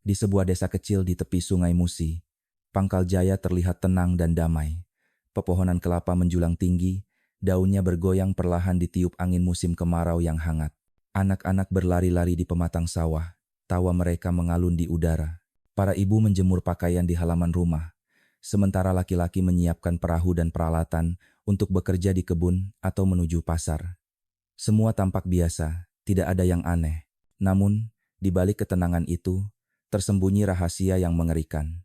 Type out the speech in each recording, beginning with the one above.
Di sebuah desa kecil di tepi Sungai Musi, Pangkal Jaya terlihat tenang dan damai. Pepohonan kelapa menjulang tinggi, daunnya bergoyang perlahan ditiup angin musim kemarau yang hangat. Anak-anak berlari-lari di pematang sawah, tawa mereka mengalun di udara. Para ibu menjemur pakaian di halaman rumah, sementara laki-laki menyiapkan perahu dan peralatan untuk bekerja di kebun atau menuju pasar. Semua tampak biasa, tidak ada yang aneh. Namun, di balik ketenangan itu, tersembunyi rahasia yang mengerikan.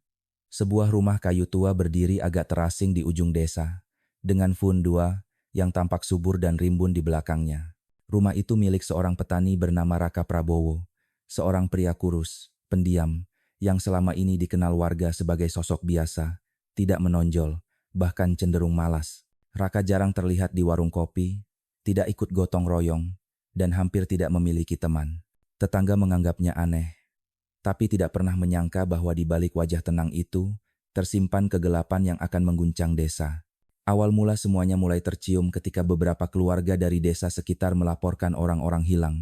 Sebuah rumah kayu tua berdiri agak terasing di ujung desa, dengan fun dua yang tampak subur dan rimbun di belakangnya. Rumah itu milik seorang petani bernama Raka Prabowo, seorang pria kurus, pendiam, yang selama ini dikenal warga sebagai sosok biasa, tidak menonjol, bahkan cenderung malas. Raka jarang terlihat di warung kopi, tidak ikut gotong royong, dan hampir tidak memiliki teman. Tetangga menganggapnya aneh, tapi tidak pernah menyangka bahwa di balik wajah tenang itu, tersimpan kegelapan yang akan mengguncang desa. Awal mula semuanya mulai tercium ketika beberapa keluarga dari desa sekitar melaporkan orang-orang hilang.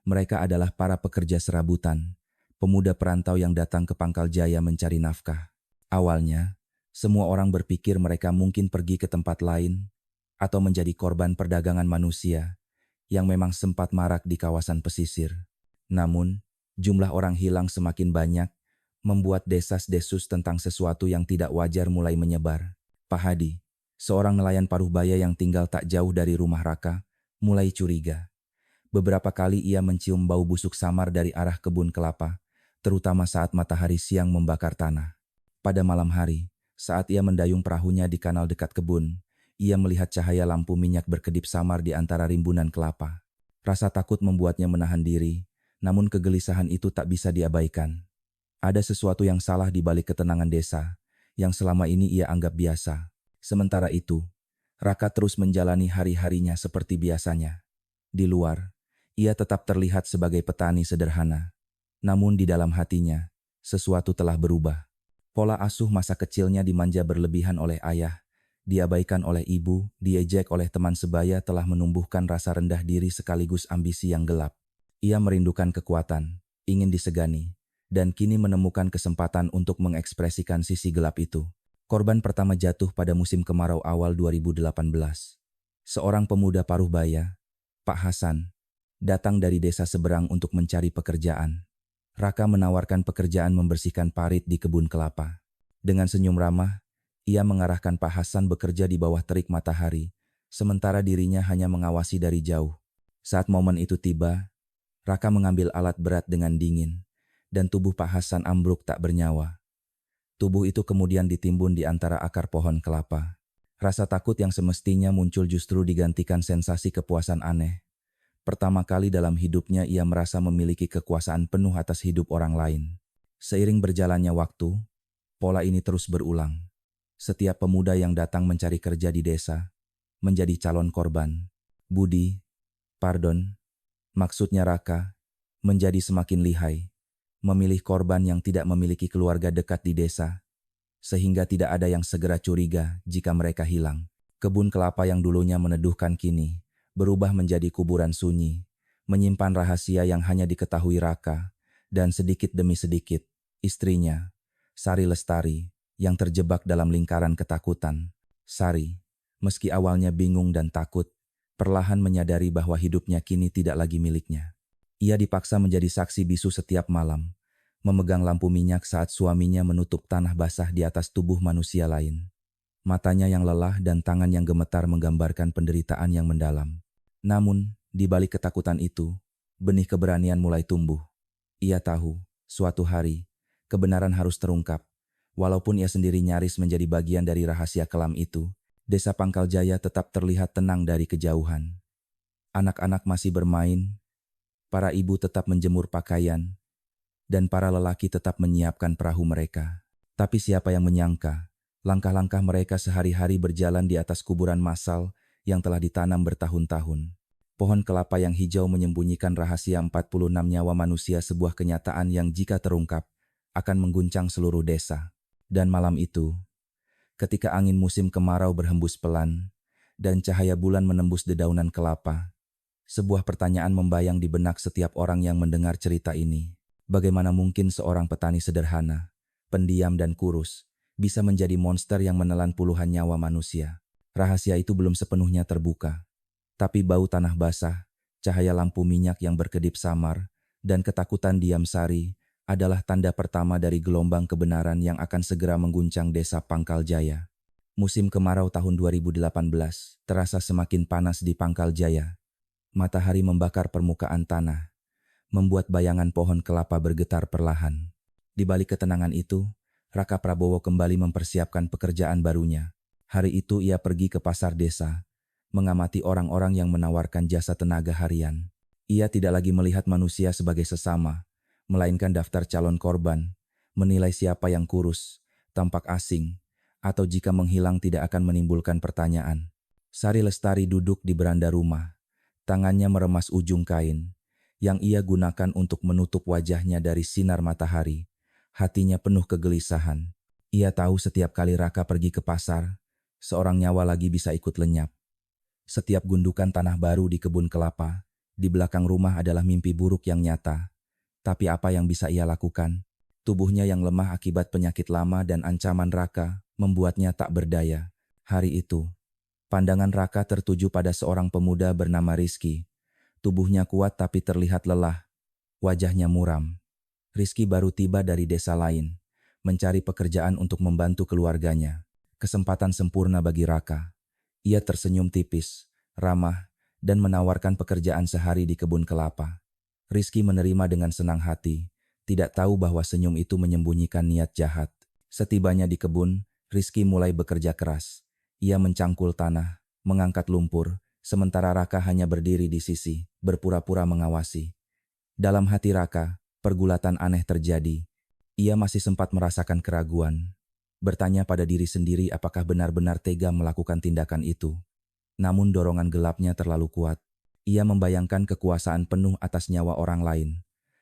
Mereka adalah para pekerja serabutan, pemuda perantau yang datang ke Pangkal Jaya mencari nafkah. Awalnya, semua orang berpikir mereka mungkin pergi ke tempat lain, atau menjadi korban perdagangan manusia, yang memang sempat marak di kawasan pesisir. Namun, jumlah orang hilang semakin banyak, membuat desas-desus tentang sesuatu yang tidak wajar mulai menyebar. Pak Hadi, seorang nelayan paruh baya yang tinggal tak jauh dari rumah Raka, mulai curiga. Beberapa kali ia mencium bau busuk samar dari arah kebun kelapa, terutama saat matahari siang membakar tanah. Pada malam hari, saat ia mendayung perahunya di kanal dekat kebun, ia melihat cahaya lampu minyak berkedip samar di antara rimbunan kelapa. Rasa takut membuatnya menahan diri, namun kegelisahan itu tak bisa diabaikan. Ada sesuatu yang salah di balik ketenangan desa, yang selama ini ia anggap biasa. Sementara itu, Raka terus menjalani hari-harinya seperti biasanya. Di luar, ia tetap terlihat sebagai petani sederhana. Namun di dalam hatinya, sesuatu telah berubah. Pola asuh masa kecilnya dimanja berlebihan oleh ayah, diabaikan oleh ibu, diejek oleh teman sebaya telah menumbuhkan rasa rendah diri sekaligus ambisi yang gelap. Ia merindukan kekuatan, ingin disegani, dan kini menemukan kesempatan untuk mengekspresikan sisi gelap itu. Korban pertama jatuh pada musim kemarau awal 2018. Seorang pemuda paruh baya, Pak Hasan, datang dari desa seberang untuk mencari pekerjaan. Raka menawarkan pekerjaan membersihkan parit di kebun kelapa. Dengan senyum ramah, ia mengarahkan Pak Hasan bekerja di bawah terik matahari, sementara dirinya hanya mengawasi dari jauh. Saat momen itu tiba, Raka mengambil alat berat dengan dingin, dan tubuh Pak Hasan ambruk tak bernyawa. Tubuh itu kemudian ditimbun di antara akar pohon kelapa. Rasa takut yang semestinya muncul justru digantikan sensasi kepuasan aneh. Pertama kali dalam hidupnya ia merasa memiliki kekuasaan penuh atas hidup orang lain. Seiring berjalannya waktu, pola ini terus berulang. Setiap pemuda yang datang mencari kerja di desa, menjadi calon korban. Maksudnya Raka, menjadi semakin lihai, memilih korban yang tidak memiliki keluarga dekat di desa, sehingga tidak ada yang segera curiga jika mereka hilang. Kebun kelapa yang dulunya meneduhkan kini berubah menjadi kuburan sunyi, menyimpan rahasia yang hanya diketahui Raka, dan sedikit demi sedikit, istrinya, Sari Lestari, yang terjebak dalam lingkaran ketakutan. Sari, meski awalnya bingung dan takut, perlahan menyadari bahwa hidupnya kini tidak lagi miliknya. Ia dipaksa menjadi saksi bisu setiap malam, memegang lampu minyak saat suaminya menutup tanah basah di atas tubuh manusia lain. Matanya yang lelah dan tangan yang gemetar menggambarkan penderitaan yang mendalam. Namun, di balik ketakutan itu, benih keberanian mulai tumbuh. Ia tahu, suatu hari, kebenaran harus terungkap. Walaupun ia sendiri nyaris menjadi bagian dari rahasia kelam itu, desa Pangkal Jaya tetap terlihat tenang dari kejauhan. Anak-anak masih bermain, para ibu tetap menjemur pakaian, dan para lelaki tetap menyiapkan perahu mereka. Tapi siapa yang menyangka, langkah-langkah mereka sehari-hari berjalan di atas kuburan massal yang telah ditanam bertahun-tahun. Pohon kelapa yang hijau menyembunyikan rahasia 46 nyawa manusia, sebuah kenyataan yang jika terungkap, akan mengguncang seluruh desa. Dan malam itu, ketika angin musim kemarau berhembus pelan, dan cahaya bulan menembus dedaunan kelapa, sebuah pertanyaan membayang di benak setiap orang yang mendengar cerita ini. Bagaimana mungkin seorang petani sederhana, pendiam dan kurus, bisa menjadi monster yang menelan puluhan nyawa manusia? Rahasia itu belum sepenuhnya terbuka. Tapi bau tanah basah, cahaya lampu minyak yang berkedip samar, dan ketakutan diam Sari adalah tanda pertama dari gelombang kebenaran yang akan segera mengguncang desa Pangkal Jaya. Musim kemarau tahun 2018 terasa semakin panas di Pangkal Jaya. Matahari membakar permukaan tanah, membuat bayangan pohon kelapa bergetar perlahan. Di balik ketenangan itu, Raka Prabowo kembali mempersiapkan pekerjaan barunya. Hari itu ia pergi ke pasar desa, mengamati orang-orang yang menawarkan jasa tenaga harian. Ia tidak lagi melihat manusia sebagai sesama, melainkan daftar calon korban, menilai siapa yang kurus, tampak asing, atau jika menghilang tidak akan menimbulkan pertanyaan. Sari Lestari duduk di beranda rumah, tangannya meremas ujung kain yang ia gunakan untuk menutup wajahnya dari sinar matahari. Hatinya penuh kegelisahan. Ia tahu setiap kali Raka pergi ke pasar, seorang nyawa lagi bisa ikut lenyap. Setiap gundukan tanah baru di kebun kelapa, di belakang rumah adalah mimpi buruk yang nyata. Tapi apa yang bisa ia lakukan? Tubuhnya yang lemah akibat penyakit lama dan ancaman Raka membuatnya tak berdaya. Hari itu, pandangan Raka tertuju pada seorang pemuda bernama Rizky. Tubuhnya kuat tapi terlihat lelah. Wajahnya muram. Rizky baru tiba dari desa lain, mencari pekerjaan untuk membantu keluarganya. Kesempatan sempurna bagi Raka. Ia tersenyum tipis, ramah, dan menawarkan pekerjaan sehari di kebun kelapa. Rizky menerima dengan senang hati, tidak tahu bahwa senyum itu menyembunyikan niat jahat. Setibanya di kebun, Rizky mulai bekerja keras. Ia mencangkul tanah, mengangkat lumpur, sementara Raka hanya berdiri di sisi, berpura-pura mengawasi. Dalam hati Raka, pergulatan aneh terjadi. Ia masih sempat merasakan keraguan. Bertanya pada diri sendiri apakah benar-benar tega melakukan tindakan itu. Namun dorongan gelapnya terlalu kuat. Ia membayangkan kekuasaan penuh atas nyawa orang lain.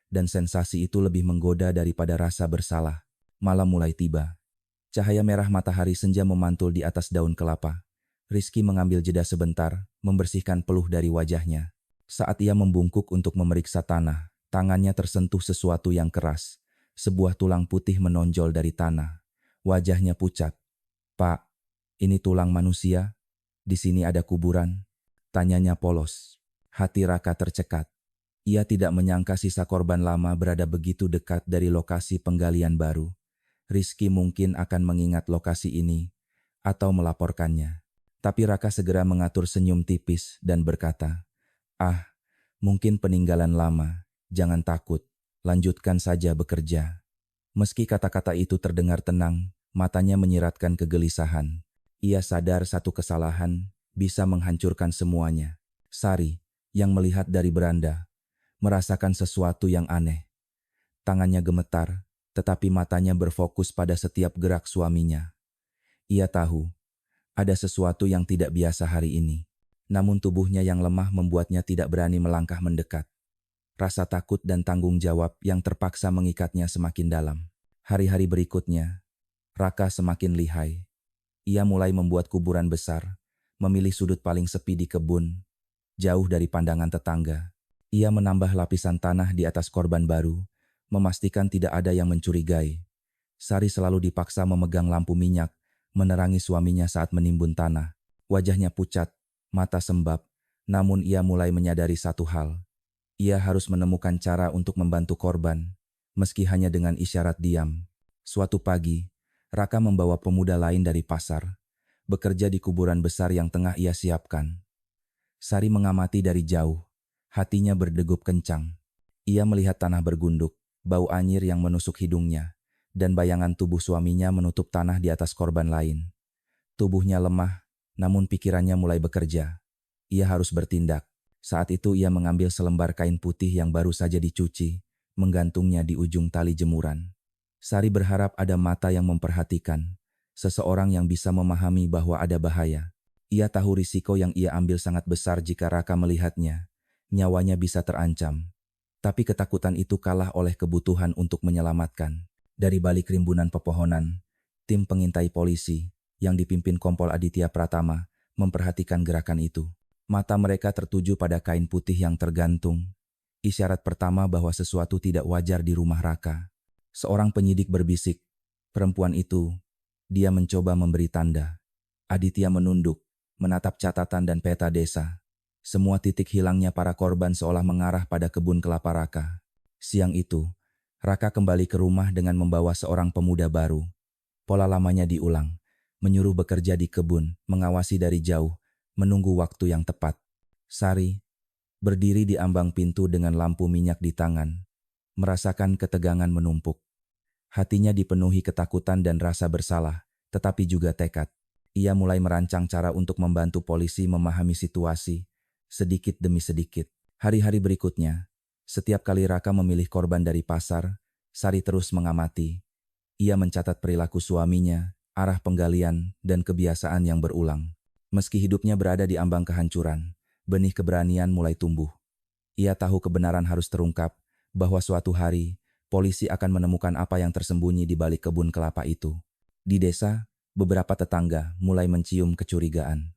Dan sensasi itu lebih menggoda daripada rasa bersalah. Malam mulai tiba. Cahaya merah matahari senja memantul di atas daun kelapa. Rizky mengambil jeda sebentar, membersihkan peluh dari wajahnya. Saat ia membungkuk untuk memeriksa tanah, tangannya tersentuh sesuatu yang keras. Sebuah tulang putih menonjol dari tanah. Wajahnya pucat. "Pak, ini tulang manusia? Di sini ada kuburan?" Tanyanya polos. Hati Raka tercekat. Ia tidak menyangka sisa korban lama berada begitu dekat dari lokasi penggalian baru. Rizky mungkin akan mengingat lokasi ini, atau melaporkannya. Tapi Raka segera mengatur senyum tipis dan berkata, "Ah, mungkin peninggalan lama, jangan takut, lanjutkan saja bekerja." Meski kata-kata itu terdengar tenang, matanya menyiratkan kegelisahan. Ia sadar satu kesalahan bisa menghancurkan semuanya. Sari, yang melihat dari beranda, merasakan sesuatu yang aneh. Tangannya gemetar, tetapi matanya berfokus pada setiap gerak suaminya. Ia tahu, ada sesuatu yang tidak biasa hari ini. Namun tubuhnya yang lemah membuatnya tidak berani melangkah mendekat. Rasa takut dan tanggung jawab yang terpaksa mengikatnya semakin dalam. Hari-hari berikutnya, Raka semakin lihai. Ia mulai membuat kuburan besar, memilih sudut paling sepi di kebun, jauh dari pandangan tetangga. Ia menambah lapisan tanah di atas korban baru, memastikan tidak ada yang mencurigai. Sari selalu dipaksa memegang lampu minyak, menerangi suaminya saat menimbun tanah. Wajahnya pucat, mata sembab, namun ia mulai menyadari satu hal. Ia harus menemukan cara untuk membantu korban, meski hanya dengan isyarat diam. Suatu pagi, Raka membawa pemuda lain dari pasar, bekerja di kuburan besar yang tengah ia siapkan. Sari mengamati dari jauh, hatinya berdegup kencang. Ia melihat tanah bergunduk, bau anyir yang menusuk hidungnya, dan bayangan tubuh suaminya menutup tanah di atas korban lain. Tubuhnya lemah, namun pikirannya mulai bekerja. Ia harus bertindak. Saat itu ia mengambil selembar kain putih yang baru saja dicuci, menggantungnya di ujung tali jemuran. Sari berharap ada mata yang memperhatikan, seseorang yang bisa memahami bahwa ada bahaya. Ia tahu risiko yang ia ambil sangat besar jika Raka melihatnya. Nyawanya bisa terancam. Tapi ketakutan itu kalah oleh kebutuhan untuk menyelamatkan. Dari balik rimbunan pepohonan, tim pengintai polisi yang dipimpin Kompol Aditya Pratama memperhatikan gerakan itu. Mata mereka tertuju pada kain putih yang tergantung. Isyarat pertama bahwa sesuatu tidak wajar di rumah Raka. Seorang penyidik berbisik, perempuan itu, dia mencoba memberi tanda. Aditya menunduk, menatap catatan dan peta desa. Semua titik hilangnya para korban seolah mengarah pada kebun kelapa Raka. Siang itu, Raka kembali ke rumah dengan membawa seorang pemuda baru. Pola lamanya diulang, menyuruh bekerja di kebun, mengawasi dari jauh, menunggu waktu yang tepat. Sari berdiri di ambang pintu dengan lampu minyak di tangan, merasakan ketegangan menumpuk. Hatinya dipenuhi ketakutan dan rasa bersalah, tetapi juga tekad. Ia mulai merancang cara untuk membantu polisi memahami situasi, sedikit demi sedikit. Hari-hari berikutnya, setiap kali Raka memilih korban dari pasar, Sari terus mengamati. Ia mencatat perilaku suaminya, arah penggalian, dan kebiasaan yang berulang. Meski hidupnya berada di ambang kehancuran, benih keberanian mulai tumbuh. Ia tahu kebenaran harus terungkap, bahwa suatu hari, polisi akan menemukan apa yang tersembunyi di balik kebun kelapa itu. Di desa, beberapa tetangga mulai mencium kecurigaan.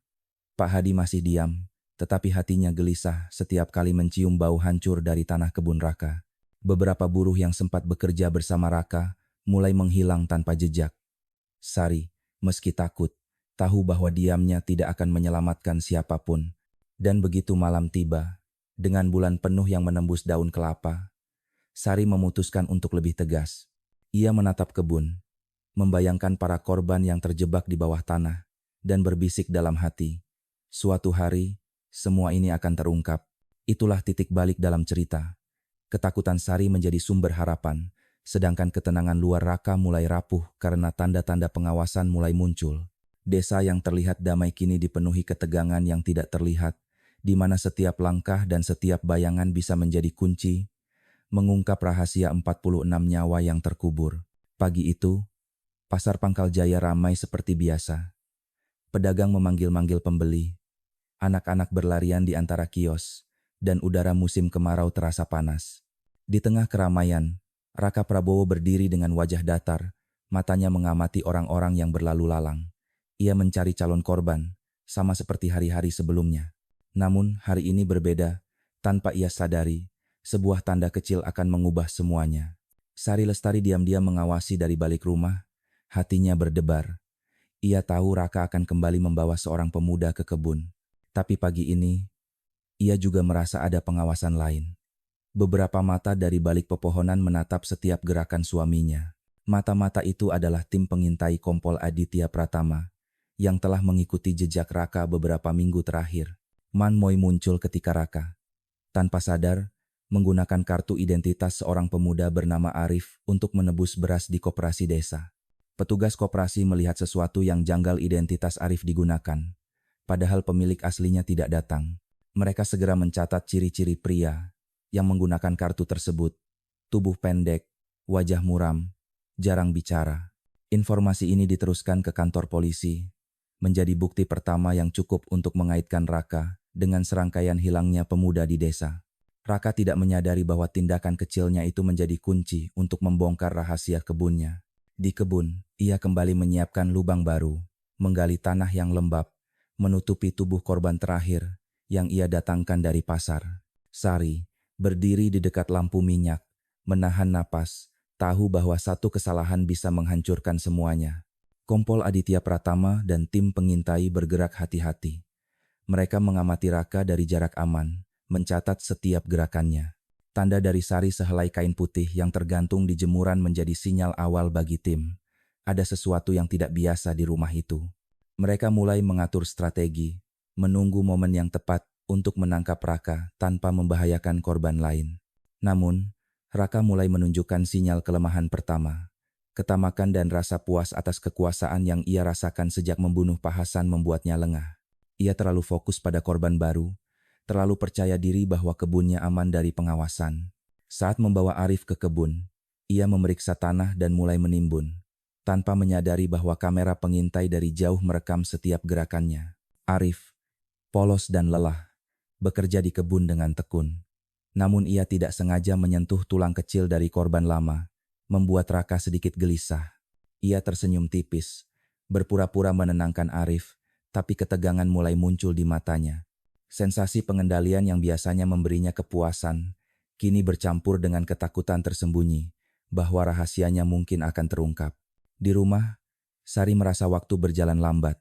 Pak Hadi masih diam, tetapi hatinya gelisah setiap kali mencium bau hancur dari tanah kebun Raka. Beberapa buruh yang sempat bekerja bersama Raka mulai menghilang tanpa jejak. Sari, meski takut, tahu bahwa diamnya tidak akan menyelamatkan siapapun. Dan begitu malam tiba, dengan bulan penuh yang menembus daun kelapa, Sari memutuskan untuk lebih tegas. Ia menatap kebun, membayangkan para korban yang terjebak di bawah tanah, dan berbisik dalam hati. Suatu hari, semua ini akan terungkap. Itulah titik balik dalam cerita. Ketakutan Sari menjadi sumber harapan, sedangkan ketenangan luar Raka mulai rapuh karena tanda-tanda pengawasan mulai muncul. Desa yang terlihat damai kini dipenuhi ketegangan yang tidak terlihat, di mana setiap langkah dan setiap bayangan bisa menjadi kunci, mengungkap rahasia 46 nyawa yang terkubur. Pagi itu, pasar Pangkal Jaya ramai seperti biasa. Pedagang memanggil-manggil pembeli, anak-anak berlarian di antara kios, dan udara musim kemarau terasa panas. Di tengah keramaian, Raka Prabowo berdiri dengan wajah datar, matanya mengamati orang-orang yang berlalu lalang. Ia mencari calon korban, sama seperti hari-hari sebelumnya. Namun hari ini berbeda, tanpa ia sadari, sebuah tanda kecil akan mengubah semuanya. Sari Lestari diam-diam mengawasi dari balik rumah, hatinya berdebar. Ia tahu Raka akan kembali membawa seorang pemuda ke kebun. Tapi pagi ini, ia juga merasa ada pengawasan lain. Beberapa mata dari balik pepohonan menatap setiap gerakan suaminya. Mata-mata itu adalah tim pengintai Kompol Aditya Pratama, yang telah mengikuti jejak Raka beberapa minggu terakhir. Man Moy muncul ketika Raka, tanpa sadar, menggunakan kartu identitas seorang pemuda bernama Arif untuk menebus beras di koperasi desa. Petugas koperasi melihat sesuatu yang janggal, identitas Arif digunakan, padahal pemilik aslinya tidak datang. Mereka segera mencatat ciri-ciri pria yang menggunakan kartu tersebut. Tubuh pendek, wajah muram, jarang bicara. Informasi ini diteruskan ke kantor polisi, menjadi bukti pertama yang cukup untuk mengaitkan Raka dengan serangkaian hilangnya pemuda di desa. Raka tidak menyadari bahwa tindakan kecilnya itu menjadi kunci untuk membongkar rahasia kebunnya. Di kebun, ia kembali menyiapkan lubang baru, menggali tanah yang lembab, menutupi tubuh korban terakhir yang ia datangkan dari pasar. Sari berdiri di dekat lampu minyak, menahan napas, tahu bahwa satu kesalahan bisa menghancurkan semuanya. Kompol Aditya Pratama dan tim pengintai bergerak hati-hati. Mereka mengamati Raka dari jarak aman, mencatat setiap gerakannya. Tanda dari Sari sehelai kain putih yang tergantung di jemuran menjadi sinyal awal bagi tim. Ada sesuatu yang tidak biasa di rumah itu. Mereka mulai mengatur strategi, menunggu momen yang tepat untuk menangkap Raka tanpa membahayakan korban lain. Namun, Raka mulai menunjukkan sinyal kelemahan pertama. Ketamakan dan rasa puas atas kekuasaan yang ia rasakan sejak membunuh Pak Hasan membuatnya lengah. Ia terlalu fokus pada korban baru, terlalu percaya diri bahwa kebunnya aman dari pengawasan. Saat membawa Arif ke kebun, ia memeriksa tanah dan mulai menimbun, tanpa menyadari bahwa kamera pengintai dari jauh merekam setiap gerakannya. Arif, polos dan lelah, bekerja di kebun dengan tekun. Namun ia tidak sengaja menyentuh tulang kecil dari korban lama, membuat Raka sedikit gelisah. Ia tersenyum tipis, berpura-pura menenangkan Arif, tapi ketegangan mulai muncul di matanya. Sensasi pengendalian yang biasanya memberinya kepuasan, kini bercampur dengan ketakutan tersembunyi bahwa rahasianya mungkin akan terungkap. Di rumah, Sari merasa waktu berjalan lambat.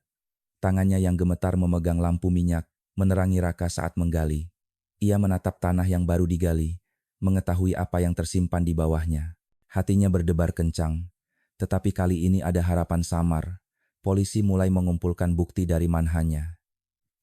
Tangannya yang gemetar memegang lampu minyak, menerangi Raka saat menggali. Ia menatap tanah yang baru digali, mengetahui apa yang tersimpan di bawahnya. Hatinya berdebar kencang, tetapi kali ini ada harapan samar. Polisi mulai mengumpulkan bukti dari manhanya.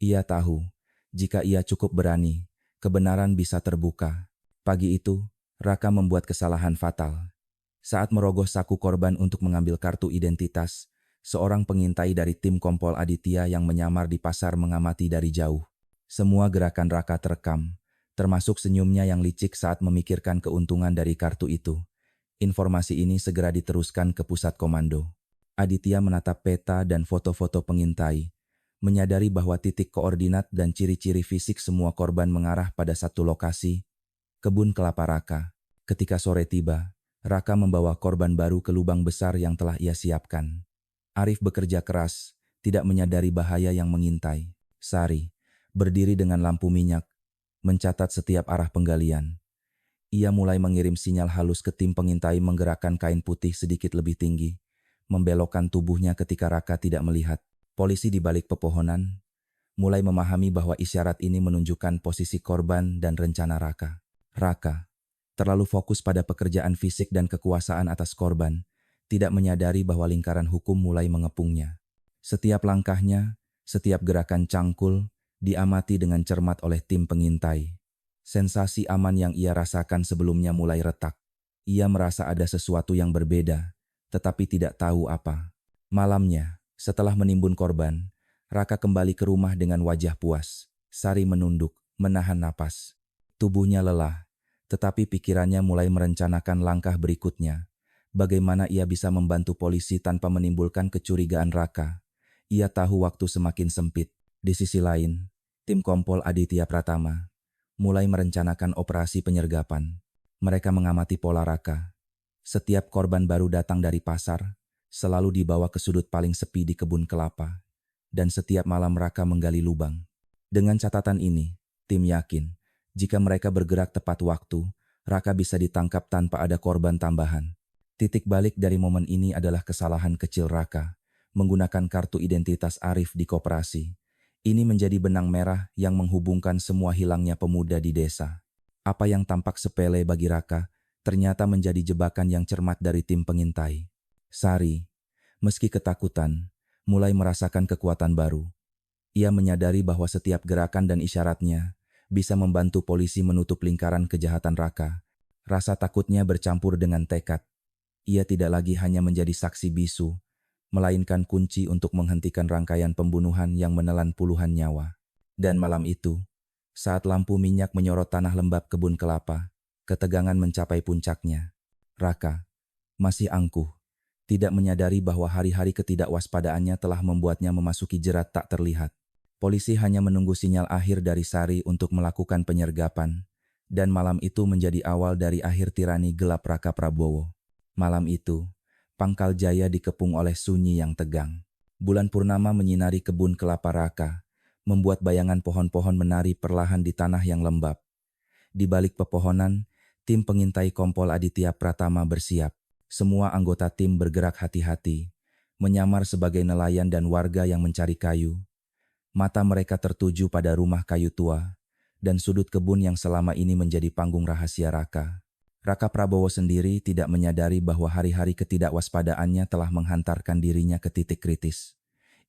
Ia tahu, jika ia cukup berani, kebenaran bisa terbuka. Pagi itu, Raka membuat kesalahan fatal. Saat merogoh saku korban untuk mengambil kartu identitas, seorang pengintai dari tim Kompol Aditya yang menyamar di pasar mengamati dari jauh. Semua gerakan Raka terekam, termasuk senyumnya yang licik saat memikirkan keuntungan dari kartu itu. Informasi ini segera diteruskan ke pusat komando. Aditya menatap peta dan foto-foto pengintai, menyadari bahwa titik koordinat dan ciri-ciri fisik semua korban mengarah pada satu lokasi, kebun kelapa Raka. Ketika sore tiba, Raka membawa korban baru ke lubang besar yang telah ia siapkan. Arif bekerja keras, tidak menyadari bahaya yang mengintai. Sari berdiri dengan lampu minyak, mencatat setiap arah penggalian. Ia mulai mengirim sinyal halus ke tim pengintai menggerakkan kain putih sedikit lebih tinggi, membelokkan tubuhnya ketika Raka tidak melihat. Polisi di balik pepohonan mulai memahami bahwa isyarat ini menunjukkan posisi korban dan rencana Raka. Raka terlalu fokus pada pekerjaan fisik dan kekuasaan atas korban, tidak menyadari bahwa lingkaran hukum mulai mengepungnya. Setiap langkahnya, setiap gerakan cangkul, diamati dengan cermat oleh tim pengintai. Sensasi aman yang ia rasakan sebelumnya mulai retak. Ia merasa ada sesuatu yang berbeda, tetapi tidak tahu apa. Malamnya, setelah menimbun korban, Raka kembali ke rumah dengan wajah puas. Sari menunduk, menahan napas. Tubuhnya lelah, tetapi pikirannya mulai merencanakan langkah berikutnya. Bagaimana ia bisa membantu polisi tanpa menimbulkan kecurigaan Raka. Ia tahu waktu semakin sempit. Di sisi lain, tim Kompol Aditya Pratama mulai merencanakan operasi penyergapan. Mereka mengamati pola Raka. Setiap korban baru datang dari pasar, selalu dibawa ke sudut paling sepi di kebun kelapa. Dan setiap malam Raka menggali lubang. Dengan catatan ini, tim yakin, jika mereka bergerak tepat waktu, Raka bisa ditangkap tanpa ada korban tambahan. Titik balik dari momen ini adalah kesalahan kecil Raka, menggunakan kartu identitas Arif di koperasi. Ini menjadi benang merah yang menghubungkan semua hilangnya pemuda di desa. Apa yang tampak sepele bagi Raka, ternyata menjadi jebakan yang cermat dari tim pengintai. Sari, meski ketakutan, mulai merasakan kekuatan baru. Ia menyadari bahwa setiap gerakan dan isyaratnya bisa membantu polisi menutup lingkaran kejahatan Raka. Rasa takutnya bercampur dengan tekad. Ia tidak lagi hanya menjadi saksi bisu, melainkan kunci untuk menghentikan rangkaian pembunuhan yang menelan puluhan nyawa. Dan malam itu, saat lampu minyak menyorot tanah lembab kebun kelapa, ketegangan mencapai puncaknya. Raka masih angkuh, tidak menyadari bahwa hari-hari ketidakwaspadaannya telah membuatnya memasuki jerat tak terlihat. Polisi hanya menunggu sinyal akhir dari Sari untuk melakukan penyergapan, dan malam itu menjadi awal dari akhir tirani gelap Raka Prabowo. Malam itu, Pangkal Jaya dikepung oleh sunyi yang tegang. Bulan purnama menyinari kebun kelapa Raka, membuat bayangan pohon-pohon menari perlahan di tanah yang lembab. Di balik pepohonan, tim pengintai Kompol Aditya Pratama bersiap. Semua anggota tim bergerak hati-hati, menyamar sebagai nelayan dan warga yang mencari kayu. Mata mereka tertuju pada rumah kayu tua dan sudut kebun yang selama ini menjadi panggung rahasia Raka. Raka Prabowo sendiri tidak menyadari bahwa hari-hari ketidakwaspadaannya telah menghantarkan dirinya ke titik kritis.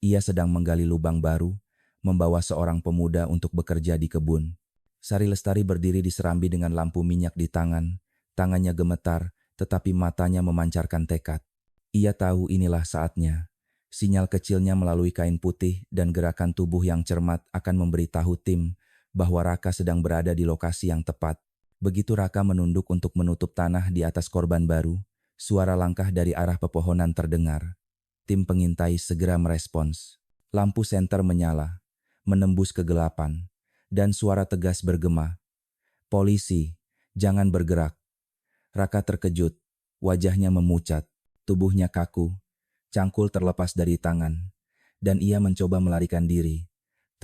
Ia sedang menggali lubang baru, membawa seorang pemuda untuk bekerja di kebun. Sari Lestari berdiri di serambi dengan lampu minyak di tangan, tangannya gemetar, tetapi matanya memancarkan tekad. Ia tahu inilah saatnya. Sinyal kecilnya melalui kain putih dan gerakan tubuh yang cermat akan memberitahu tim bahwa Raka sedang berada di lokasi yang tepat. Begitu Raka menunduk untuk menutup tanah di atas korban baru, suara langkah dari arah pepohonan terdengar. Tim pengintai segera merespons. Lampu senter menyala, menembus kegelapan, dan suara tegas bergema. "Polisi, jangan bergerak." Raka terkejut, wajahnya memucat, tubuhnya kaku. Cangkul terlepas dari tangan, dan ia mencoba melarikan diri,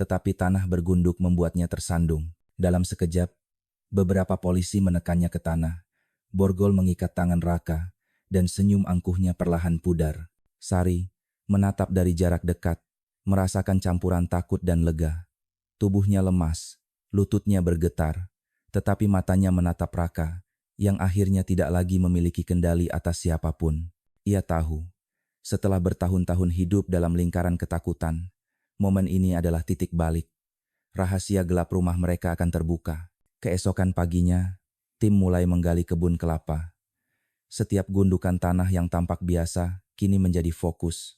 tetapi tanah bergunduk membuatnya tersandung. Dalam sekejap, Beberapa polisi menekannya ke tanah. Borgol mengikat tangan Raka, dan senyum angkuhnya perlahan pudar. Sari menatap dari jarak dekat, merasakan campuran takut dan lega. Tubuhnya lemas, lututnya bergetar, tetapi matanya menatap Raka, yang akhirnya tidak lagi memiliki kendali atas siapapun. Ia tahu, setelah bertahun-tahun hidup dalam lingkaran ketakutan, momen ini adalah titik balik. Rahasia gelap rumah mereka akan terbuka. Keesokan paginya, tim mulai menggali kebun kelapa. Setiap gundukan tanah yang tampak biasa kini menjadi fokus.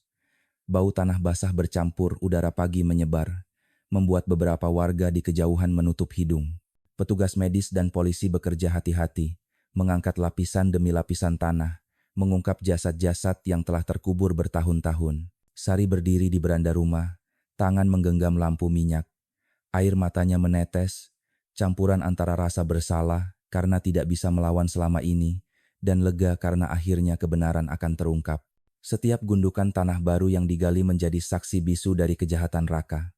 Bau tanah basah bercampur udara pagi menyebar, membuat beberapa warga di kejauhan menutup hidung. Petugas medis dan polisi bekerja hati-hati, mengangkat lapisan demi lapisan tanah, mengungkap jasad-jasad yang telah terkubur bertahun-tahun. Sari berdiri di beranda rumah, tangan menggenggam lampu minyak. Air matanya menetes, campuran antara rasa bersalah karena tidak bisa melawan selama ini, dan lega karena akhirnya kebenaran akan terungkap. Setiap gundukan tanah baru yang digali menjadi saksi bisu dari kejahatan Raka.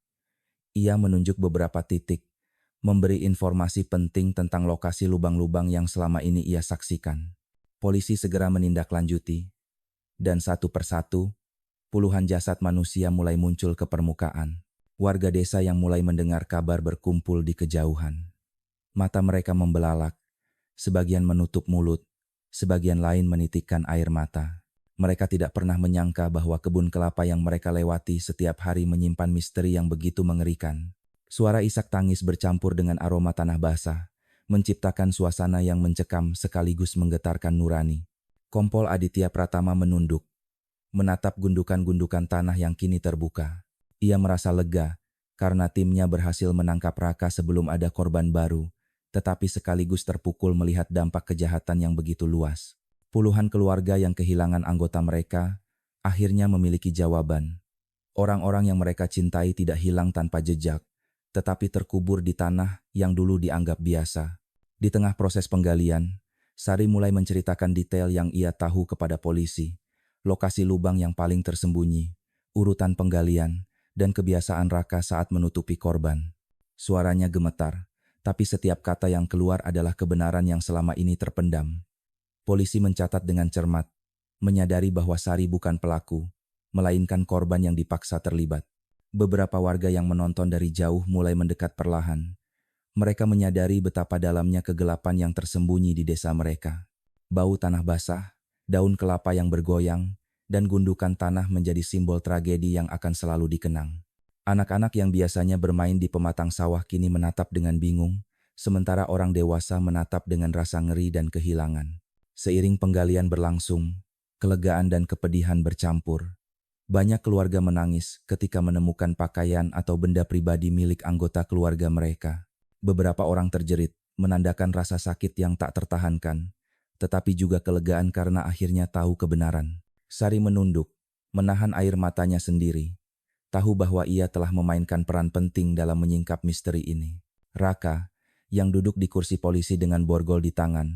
Ia menunjuk beberapa titik, memberi informasi penting tentang lokasi lubang-lubang yang selama ini ia saksikan. Polisi segera menindaklanjuti, dan satu persatu, puluhan jasad manusia mulai muncul ke permukaan. Warga desa yang mulai mendengar kabar berkumpul di kejauhan. Mata mereka membelalak, sebagian menutup mulut, sebagian lain menitikkan air mata. Mereka tidak pernah menyangka bahwa kebun kelapa yang mereka lewati setiap hari menyimpan misteri yang begitu mengerikan. Suara isak tangis bercampur dengan aroma tanah basah, menciptakan suasana yang mencekam sekaligus menggetarkan nurani. Kompol Aditya Pratama menunduk, menatap gundukan-gundukan tanah yang kini terbuka. Ia merasa lega, karena timnya berhasil menangkap Raka sebelum ada korban baru, tetapi sekaligus terpukul melihat dampak kejahatan yang begitu luas. Puluhan keluarga yang kehilangan anggota mereka, akhirnya memiliki jawaban. Orang-orang yang mereka cintai tidak hilang tanpa jejak, tetapi terkubur di tanah yang dulu dianggap biasa. Di tengah proses penggalian, Sari mulai menceritakan detail yang ia tahu kepada polisi, lokasi lubang yang paling tersembunyi, urutan penggalian, dan kebiasaan Raka saat menutupi korban. Suaranya gemetar, tapi setiap kata yang keluar adalah kebenaran yang selama ini terpendam. Polisi mencatat dengan cermat, menyadari bahwa Sari bukan pelaku, melainkan korban yang dipaksa terlibat. Beberapa warga yang menonton dari jauh mulai mendekat perlahan. Mereka menyadari betapa dalamnya kegelapan yang tersembunyi di desa mereka. Bau tanah basah, daun kelapa yang bergoyang, dan gundukan tanah menjadi simbol tragedi yang akan selalu dikenang. Anak-anak yang biasanya bermain di pematang sawah kini menatap dengan bingung, sementara orang dewasa menatap dengan rasa ngeri dan kehilangan. Seiring penggalian berlangsung, kelegaan dan kepedihan bercampur. Banyak keluarga menangis ketika menemukan pakaian atau benda pribadi milik anggota keluarga mereka. Beberapa orang terjerit, menandakan rasa sakit yang tak tertahankan, tetapi juga kelegaan karena akhirnya tahu kebenaran. Sari menunduk, menahan air matanya sendiri. Tahu bahwa ia telah memainkan peran penting dalam menyingkap misteri ini. Raka, yang duduk di kursi polisi dengan borgol di tangan,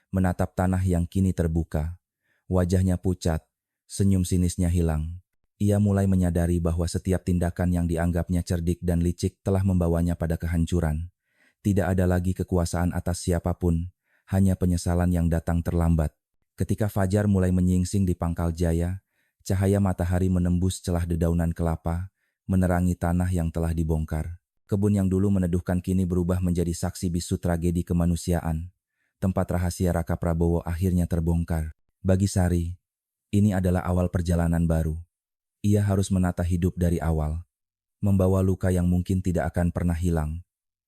menatap tanah yang kini terbuka. Wajahnya pucat, senyum sinisnya hilang. Ia mulai menyadari bahwa setiap tindakan yang dianggapnya cerdik dan licik telah membawanya pada kehancuran. Tidak ada lagi kekuasaan atas siapapun, hanya penyesalan yang datang terlambat. Ketika fajar mulai menyingsing di Pangkal Jaya, cahaya matahari menembus celah dedaunan kelapa, menerangi tanah yang telah dibongkar. Kebun yang dulu meneduhkan kini berubah menjadi saksi bisu tragedi kemanusiaan. Tempat rahasia Raka Prabowo akhirnya terbongkar. Bagi Sari, ini adalah awal perjalanan baru. Ia harus menata hidup dari awal, membawa luka yang mungkin tidak akan pernah hilang,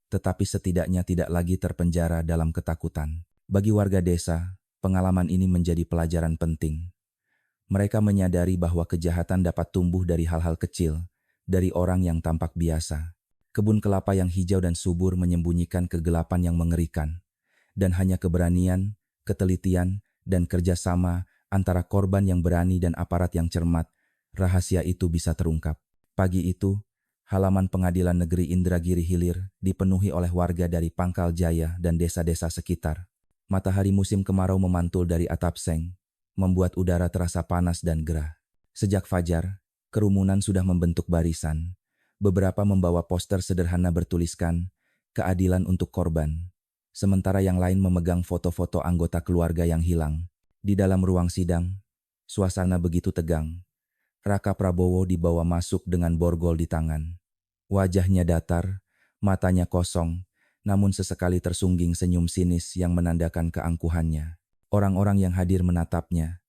tetapi setidaknya tidak lagi terpenjara dalam ketakutan. Bagi warga desa, pengalaman ini menjadi pelajaran penting. Mereka menyadari bahwa kejahatan dapat tumbuh dari hal-hal kecil, dari orang yang tampak biasa. Kebun kelapa yang hijau dan subur menyembunyikan kegelapan yang mengerikan, dan hanya keberanian, ketelitian, dan kerjasama antara korban yang berani dan aparat yang cermat, rahasia itu bisa terungkap. Pagi itu, halaman pengadilan negeri Indragiri Hilir dipenuhi oleh warga dari Pangkal Jaya dan desa-desa sekitar. Matahari musim kemarau memantul dari atap seng, membuat udara terasa panas dan gerah. Sejak fajar, kerumunan sudah membentuk barisan. Beberapa membawa poster sederhana bertuliskan, "Keadilan untuk korban." sementara yang lain memegang foto-foto anggota keluarga yang hilang. Di dalam ruang sidang, suasana begitu tegang. Raka Prabowo dibawa masuk dengan borgol di tangan. Wajahnya datar, matanya kosong, namun sesekali tersungging senyum sinis yang menandakan keangkuhannya. Orang-orang yang hadir menatapnya,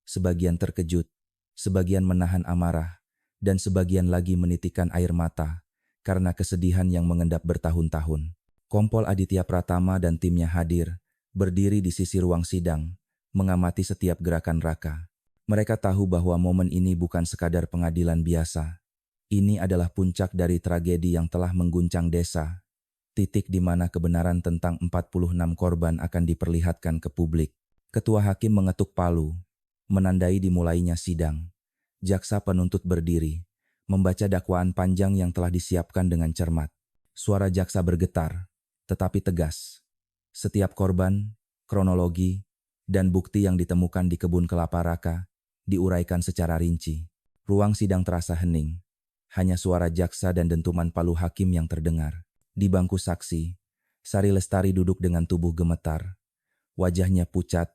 sebagian terkejut, sebagian menahan amarah, dan sebagian lagi menitikkan air mata karena kesedihan yang mengendap bertahun-tahun. Kompol Aditya Pratama dan timnya hadir, berdiri di sisi ruang sidang, mengamati setiap gerakan Raka. Mereka tahu bahwa momen ini bukan sekadar pengadilan biasa. Ini adalah puncak dari tragedi yang telah mengguncang desa, titik di mana kebenaran tentang 46 korban akan diperlihatkan ke publik. Ketua hakim mengetuk palu, menandai dimulainya sidang. Jaksa penuntut berdiri, membaca dakwaan panjang yang telah disiapkan dengan cermat. Suara jaksa bergetar, tetapi tegas. Setiap korban, kronologi, dan bukti yang ditemukan di kebun kelapa Raka diuraikan secara rinci. Ruang sidang terasa hening. Hanya suara jaksa dan dentuman palu hakim yang terdengar. Di bangku saksi, Sari Lestari duduk dengan tubuh gemetar. Wajahnya pucat,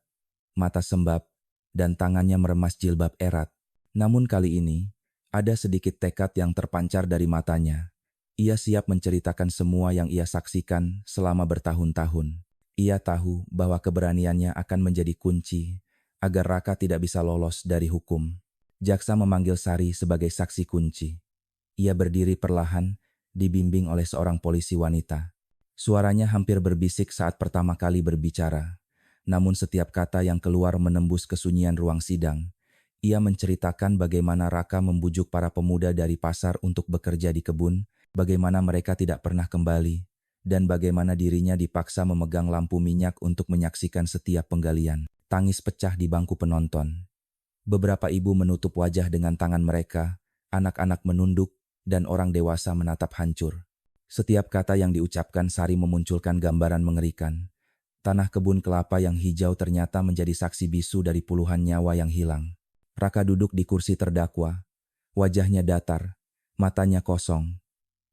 mata sembab, dan tangannya meremas jilbab erat. Namun kali ini, ada sedikit tekad yang terpancar dari matanya. Ia siap menceritakan semua yang ia saksikan selama bertahun-tahun. Ia tahu bahwa keberaniannya akan menjadi kunci agar Raka tidak bisa lolos dari hukum. Jaksa memanggil Sari sebagai saksi kunci. Ia berdiri perlahan, dibimbing oleh seorang polisi wanita. Suaranya hampir berbisik saat pertama kali berbicara. Namun setiap kata yang keluar menembus kesunyian ruang sidang. Ia menceritakan bagaimana Raka membujuk para pemuda dari pasar untuk bekerja di kebun, bagaimana mereka tidak pernah kembali, dan bagaimana dirinya dipaksa memegang lampu minyak untuk menyaksikan setiap penggalian. Tangis pecah di bangku penonton. Beberapa ibu menutup wajah dengan tangan mereka, anak-anak menunduk, dan orang dewasa menatap hancur. Setiap kata yang diucapkan Sari memunculkan gambaran mengerikan. Tanah kebun kelapa yang hijau ternyata menjadi saksi bisu dari puluhan nyawa yang hilang. Raka duduk di kursi terdakwa. Wajahnya datar, matanya kosong.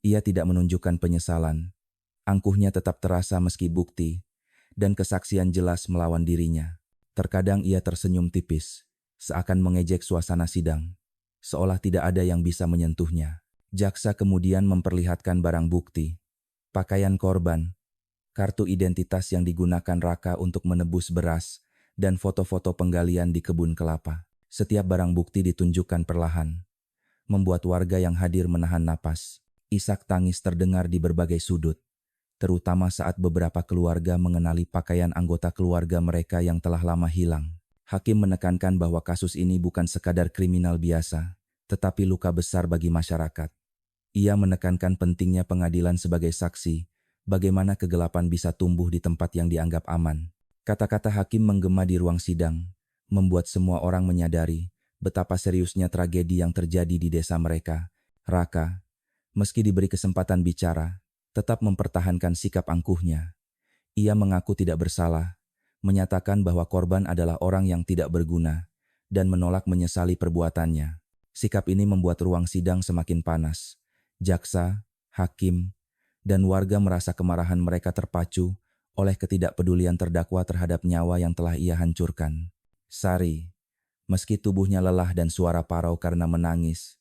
Ia tidak menunjukkan penyesalan. Angkuhnya tetap terasa meski bukti, dan kesaksian jelas melawan dirinya. Terkadang ia tersenyum tipis, seakan mengejek suasana sidang. Seolah tidak ada yang bisa menyentuhnya. Jaksa kemudian memperlihatkan barang bukti. Pakaian korban, kartu identitas yang digunakan Raka untuk menebus beras, dan foto-foto penggalian di kebun kelapa. Setiap barang bukti ditunjukkan perlahan, membuat warga yang hadir menahan napas. Isak tangis terdengar di berbagai sudut, terutama saat beberapa keluarga mengenali pakaian anggota keluarga mereka yang telah lama hilang. Hakim menekankan bahwa kasus ini bukan sekadar kriminal biasa, tetapi luka besar bagi masyarakat. Ia menekankan pentingnya pengadilan sebagai saksi, bagaimana kegelapan bisa tumbuh di tempat yang dianggap aman. Kata-kata hakim menggema di ruang sidang, membuat semua orang menyadari betapa seriusnya tragedi yang terjadi di desa mereka. Raka, meski diberi kesempatan bicara, tetap mempertahankan sikap angkuhnya. Ia mengaku tidak bersalah, menyatakan bahwa korban adalah orang yang tidak berguna, dan menolak menyesali perbuatannya. Sikap ini membuat ruang sidang semakin panas. Jaksa, hakim, dan warga merasa kemarahan mereka terpacu oleh ketidakpedulian terdakwa terhadap nyawa yang telah ia hancurkan. Sari, meski tubuhnya lelah dan suara parau karena menangis,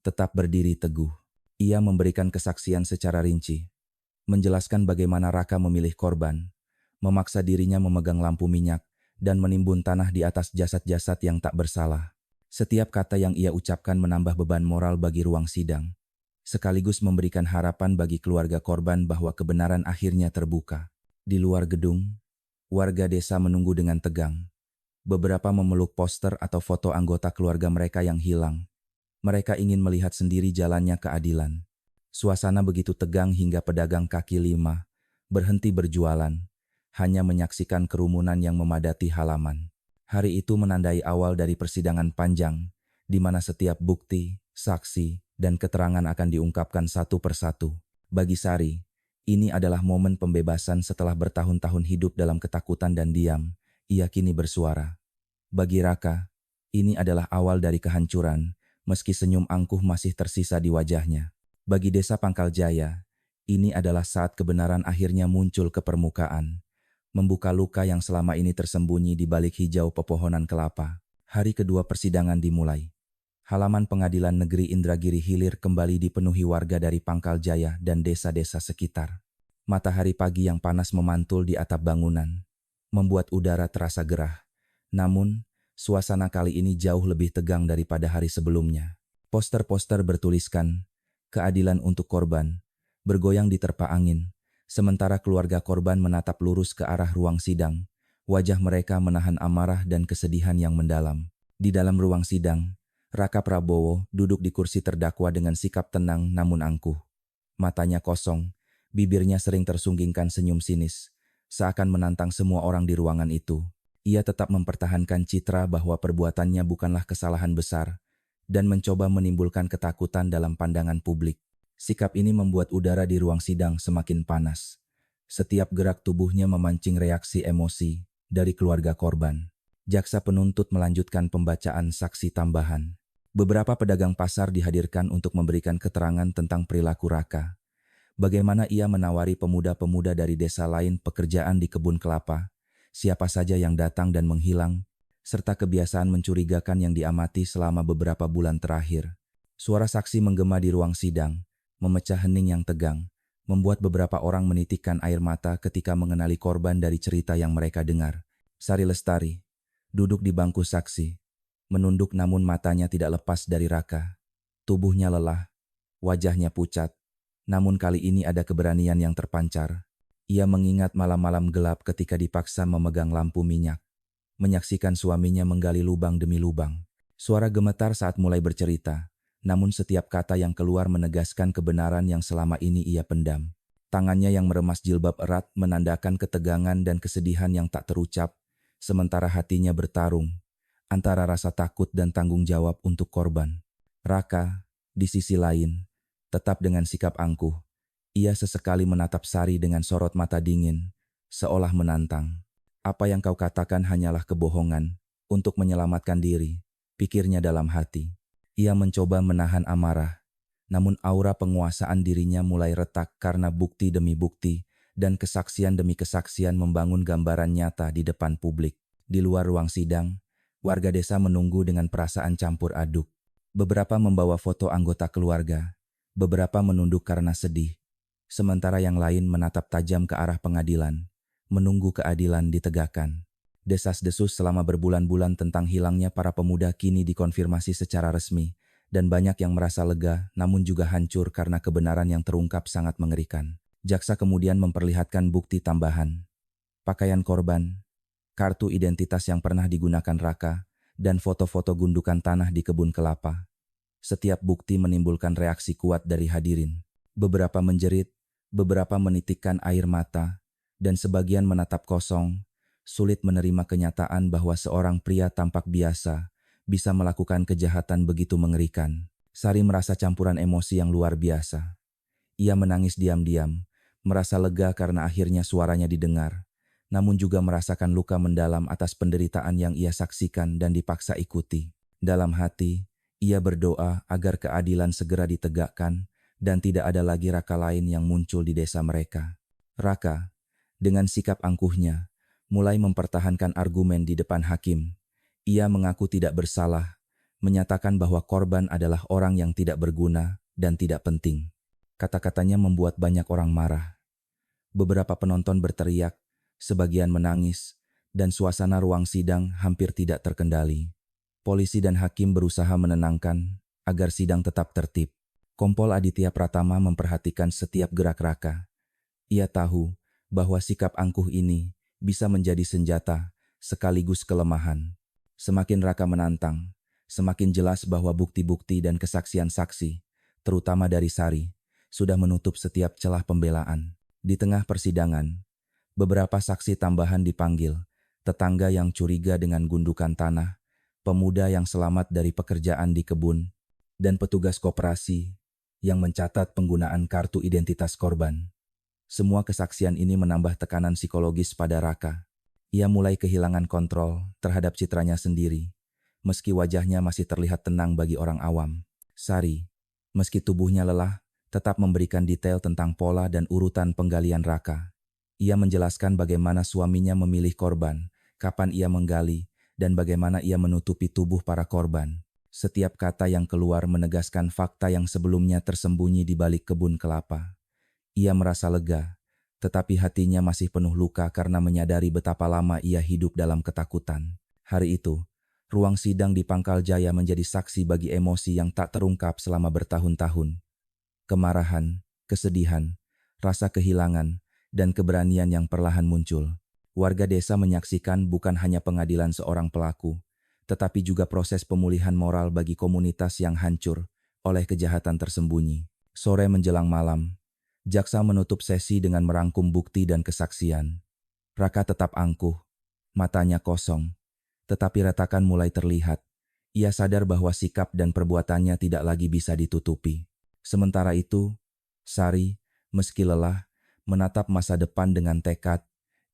tetap berdiri teguh. Ia memberikan kesaksian secara rinci, menjelaskan bagaimana Raka memilih korban, memaksa dirinya memegang lampu minyak, dan menimbun tanah di atas jasad-jasad yang tak bersalah. Setiap kata yang ia ucapkan menambah beban moral bagi ruang sidang, sekaligus memberikan harapan bagi keluarga korban bahwa kebenaran akhirnya terbuka. Di luar gedung, warga desa menunggu dengan tegang. Beberapa memeluk poster atau foto anggota keluarga mereka yang hilang. Mereka ingin melihat sendiri jalannya keadilan. Suasana begitu tegang hingga pedagang kaki lima berhenti berjualan, hanya menyaksikan kerumunan yang memadati halaman. Hari itu menandai awal dari persidangan panjang, di mana setiap bukti, saksi, dan keterangan akan diungkapkan satu persatu. Bagi Sari, ini adalah momen pembebasan setelah bertahun-tahun hidup dalam ketakutan dan diam. Ia kini bersuara. Bagi Raka, ini adalah awal dari kehancuran, meski senyum angkuh masih tersisa di wajahnya. Bagi desa Pangkaljaya, Ini adalah saat kebenaran akhirnya muncul ke permukaan, membuka luka yang selama ini tersembunyi di balik hijau pepohonan kelapa. Hari kedua persidangan dimulai. Halaman Pengadilan Negeri Indragiri Hilir kembali dipenuhi warga dari Pangkal Jaya dan desa-desa sekitar. Matahari pagi yang panas memantul di atap bangunan, membuat udara terasa gerah. Namun, suasana kali ini jauh lebih tegang daripada hari sebelumnya. Poster-poster bertuliskan, "Keadilan untuk korban," bergoyang diterpa angin, sementara keluarga korban menatap lurus ke arah ruang sidang. Wajah mereka menahan amarah dan kesedihan yang mendalam. Di dalam ruang sidang, Raka Prabowo duduk di kursi terdakwa dengan sikap tenang namun angkuh. Matanya kosong, bibirnya sering tersunggingkan senyum sinis, seakan menantang semua orang di ruangan itu. Ia tetap mempertahankan citra bahwa perbuatannya bukanlah kesalahan besar dan mencoba menimbulkan ketakutan dalam pandangan publik. Sikap ini membuat udara di ruang sidang semakin panas. Setiap gerak tubuhnya memancing reaksi emosi dari keluarga korban. Jaksa penuntut melanjutkan pembacaan saksi tambahan. Beberapa pedagang pasar dihadirkan untuk memberikan keterangan tentang perilaku Raka. Bagaimana ia menawari pemuda-pemuda dari desa lain pekerjaan di kebun kelapa, siapa saja yang datang dan menghilang, serta kebiasaan mencurigakan yang diamati selama beberapa bulan terakhir. Suara saksi menggema di ruang sidang, memecah hening yang tegang, membuat beberapa orang menitikkan air mata ketika mengenali korban dari cerita yang mereka dengar. Sari Lestari duduk di bangku saksi, menunduk namun matanya tidak lepas dari Raka. Tubuhnya lelah, wajahnya pucat, namun kali ini ada keberanian yang terpancar. Ia mengingat malam-malam gelap ketika dipaksa memegang lampu minyak, menyaksikan suaminya menggali lubang demi lubang. Suara gemetar saat mulai bercerita, namun setiap kata yang keluar menegaskan kebenaran yang selama ini ia pendam. Tangannya yang meremas jilbab erat menandakan ketegangan dan kesedihan yang tak terucap, sementara hatinya bertarung antara rasa takut dan tanggung jawab untuk korban. Raka, di sisi lain, tetap dengan sikap angkuh. Ia sesekali menatap Sari dengan sorot mata dingin, seolah menantang. "Apa yang kau katakan hanyalah kebohongan untuk menyelamatkan diri," pikirnya dalam hati. Ia mencoba menahan amarah, namun aura penguasaan dirinya mulai retak karena bukti demi bukti dan kesaksian demi kesaksian membangun gambaran nyata di depan publik. Di luar ruang sidang, warga desa menunggu dengan perasaan campur aduk. Beberapa membawa foto anggota keluarga, beberapa menunduk karena sedih, sementara yang lain menatap tajam ke arah pengadilan, menunggu keadilan ditegakkan. Desas-desus selama berbulan-bulan tentang hilangnya para pemuda kini dikonfirmasi secara resmi, dan banyak yang merasa lega namun juga hancur karena kebenaran yang terungkap sangat mengerikan. Jaksa kemudian memperlihatkan bukti tambahan. Pakaian korban, kartu identitas yang pernah digunakan Raka, dan foto-foto gundukan tanah di kebun kelapa. Setiap bukti menimbulkan reaksi kuat dari hadirin. Beberapa menjerit, beberapa menitikkan air mata, dan sebagian menatap kosong, sulit menerima kenyataan bahwa seorang pria tampak biasa bisa melakukan kejahatan begitu mengerikan. Sari merasa campuran emosi yang luar biasa. Ia menangis diam-diam, merasa lega karena akhirnya suaranya didengar, namun juga merasakan luka mendalam atas penderitaan yang ia saksikan dan dipaksa ikuti. Dalam hati, ia berdoa agar keadilan segera ditegakkan dan tidak ada lagi Raka lain yang muncul di desa mereka. Raka, dengan sikap angkuhnya, mulai mempertahankan argumen di depan hakim. Ia mengaku tidak bersalah, menyatakan bahwa korban adalah orang yang tidak berguna dan tidak penting. Kata-katanya membuat banyak orang marah. Beberapa penonton berteriak, sebagian menangis, dan suasana ruang sidang hampir tidak terkendali. Polisi dan hakim berusaha menenangkan agar sidang tetap tertib. Kompol Aditya Pratama memperhatikan setiap gerak Raka. Ia tahu bahwa sikap angkuh ini bisa menjadi senjata sekaligus kelemahan. Semakin Raka menantang, semakin jelas bahwa bukti-bukti dan kesaksian saksi, terutama dari Sari, sudah menutup setiap celah pembelaan. Di tengah persidangan, beberapa saksi tambahan dipanggil, tetangga yang curiga dengan gundukan tanah, pemuda yang selamat dari pekerjaan di kebun, dan petugas koperasi yang mencatat penggunaan kartu identitas korban. Semua kesaksian ini menambah tekanan psikologis pada Raka. Ia mulai kehilangan kontrol terhadap citranya sendiri, meski wajahnya masih terlihat tenang bagi orang awam. Sari, meski tubuhnya lelah, tetap memberikan detail tentang pola dan urutan penggalian Raka. Ia menjelaskan bagaimana suaminya memilih korban, kapan ia menggali, dan bagaimana ia menutupi tubuh para korban. Setiap kata yang keluar menegaskan fakta yang sebelumnya tersembunyi di balik kebun kelapa. Ia merasa lega, tetapi hatinya masih penuh luka karena menyadari betapa lama ia hidup dalam ketakutan. Hari itu, ruang sidang di Pangkal Jaya menjadi saksi bagi emosi yang tak terungkap selama bertahun-tahun. Kemarahan, kesedihan, rasa kehilangan, dan keberanian yang perlahan muncul. Warga desa menyaksikan bukan hanya pengadilan seorang pelaku, tetapi juga proses pemulihan moral bagi komunitas yang hancur oleh kejahatan tersembunyi. Sore menjelang malam, jaksa menutup sesi dengan merangkum bukti dan kesaksian. Raka tetap angkuh, matanya kosong, tetapi retakan mulai terlihat. Ia sadar bahwa sikap dan perbuatannya tidak lagi bisa ditutupi. Sementara itu, Sari, meski lelah, menatap masa depan dengan tekad.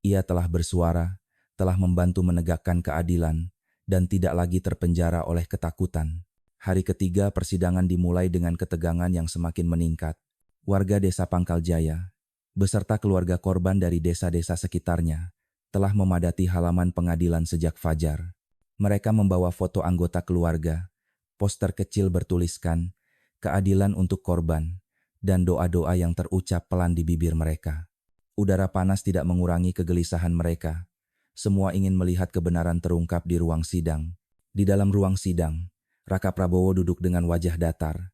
Ia telah bersuara, telah membantu menegakkan keadilan, dan tidak lagi terpenjara oleh ketakutan. Hari ketiga persidangan dimulai dengan ketegangan yang semakin meningkat. Warga desa Pangkal Jaya, beserta keluarga korban dari desa-desa sekitarnya, telah memadati halaman pengadilan sejak fajar. Mereka membawa foto anggota keluarga, poster kecil bertuliskan, "Keadilan untuk korban," dan doa-doa yang terucap pelan di bibir mereka. Udara panas tidak mengurangi kegelisahan mereka. Semua ingin melihat kebenaran terungkap di ruang sidang. Di dalam ruang sidang, Raka Prabowo duduk dengan wajah datar.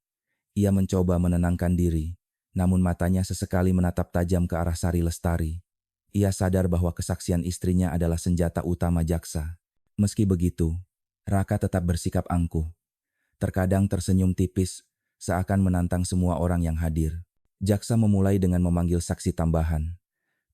Ia mencoba menenangkan diri, namun matanya sesekali menatap tajam ke arah Sari Lestari. Ia sadar bahwa kesaksian istrinya adalah senjata utama jaksa. Meski begitu, Raka tetap bersikap angkuh. Terkadang tersenyum tipis, seakan menantang semua orang yang hadir. Jaksa memulai dengan memanggil saksi tambahan.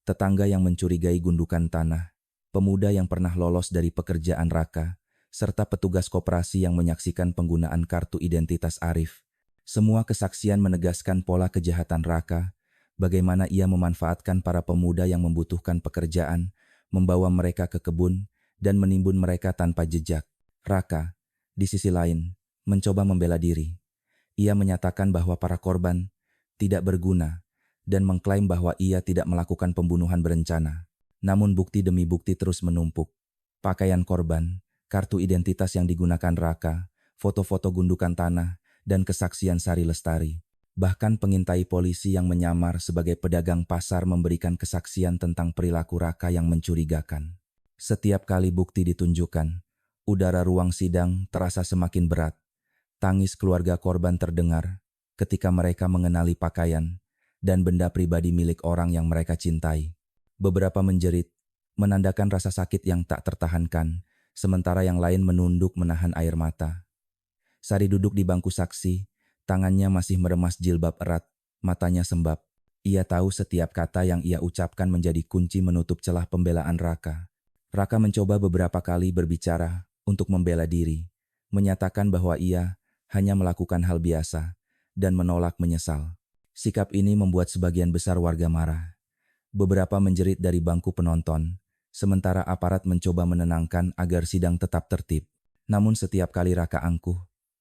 Tetangga yang mencurigai gundukan tanah, pemuda yang pernah lolos dari pekerjaan Raka, serta petugas koperasi yang menyaksikan penggunaan kartu identitas Arif. Semua kesaksian menegaskan pola kejahatan Raka, bagaimana ia memanfaatkan para pemuda yang membutuhkan pekerjaan, membawa mereka ke kebun, dan menimbun mereka tanpa jejak. Raka, di sisi lain, mencoba membela diri. Ia menyatakan bahwa para korban tidak berguna dan mengklaim bahwa ia tidak melakukan pembunuhan berencana. Namun bukti demi bukti terus menumpuk. Pakaian korban, kartu identitas yang digunakan Raka, foto-foto gundukan tanah, dan kesaksian Sari Lestari. Bahkan pengintai polisi yang menyamar sebagai pedagang pasar memberikan kesaksian tentang perilaku Raka yang mencurigakan. Setiap kali bukti ditunjukkan, udara ruang sidang terasa semakin berat. Tangis keluarga korban terdengar ketika mereka mengenali pakaian dan benda pribadi milik orang yang mereka cintai. Beberapa menjerit, menandakan rasa sakit yang tak tertahankan, sementara yang lain menunduk menahan air mata. Sari duduk di bangku saksi, tangannya masih meremas jilbab erat, matanya sembab. Ia tahu setiap kata yang ia ucapkan menjadi kunci menutup celah pembelaan Raka. Raka mencoba beberapa kali berbicara untuk membela diri, menyatakan bahwa ia hanya melakukan hal biasa dan menolak menyesal. Sikap ini membuat sebagian besar warga marah. Beberapa menjerit dari bangku penonton, sementara aparat mencoba menenangkan agar sidang tetap tertib. Namun setiap kali Raka angkuh,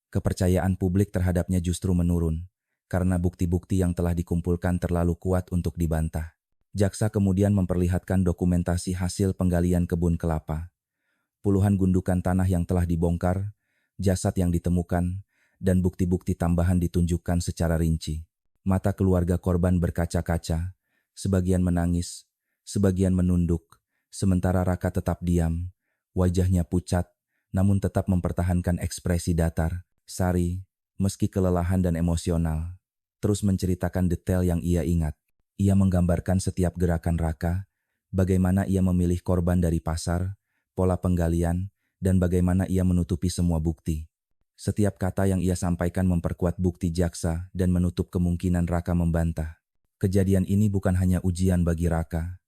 kepercayaan publik terhadapnya justru menurun, karena bukti-bukti yang telah dikumpulkan terlalu kuat untuk dibantah. Jaksa kemudian memperlihatkan dokumentasi hasil penggalian kebun kelapa. Puluhan gundukan tanah yang telah dibongkar, jasad yang ditemukan, dan bukti-bukti tambahan ditunjukkan secara rinci. Mata keluarga korban berkaca-kaca, sebagian menangis, sebagian menunduk, sementara Raka tetap diam, wajahnya pucat, namun tetap mempertahankan ekspresi datar. Sari, meski kelelahan dan emosional, terus menceritakan detail yang ia ingat. Ia menggambarkan setiap gerakan Raka, bagaimana ia memilih korban dari pasar, pola penggalian, dan bagaimana ia menutupi semua bukti. Setiap kata yang ia sampaikan memperkuat bukti jaksa dan menutup kemungkinan Raka membantah. Kejadian ini bukan hanya ujian bagi Raka,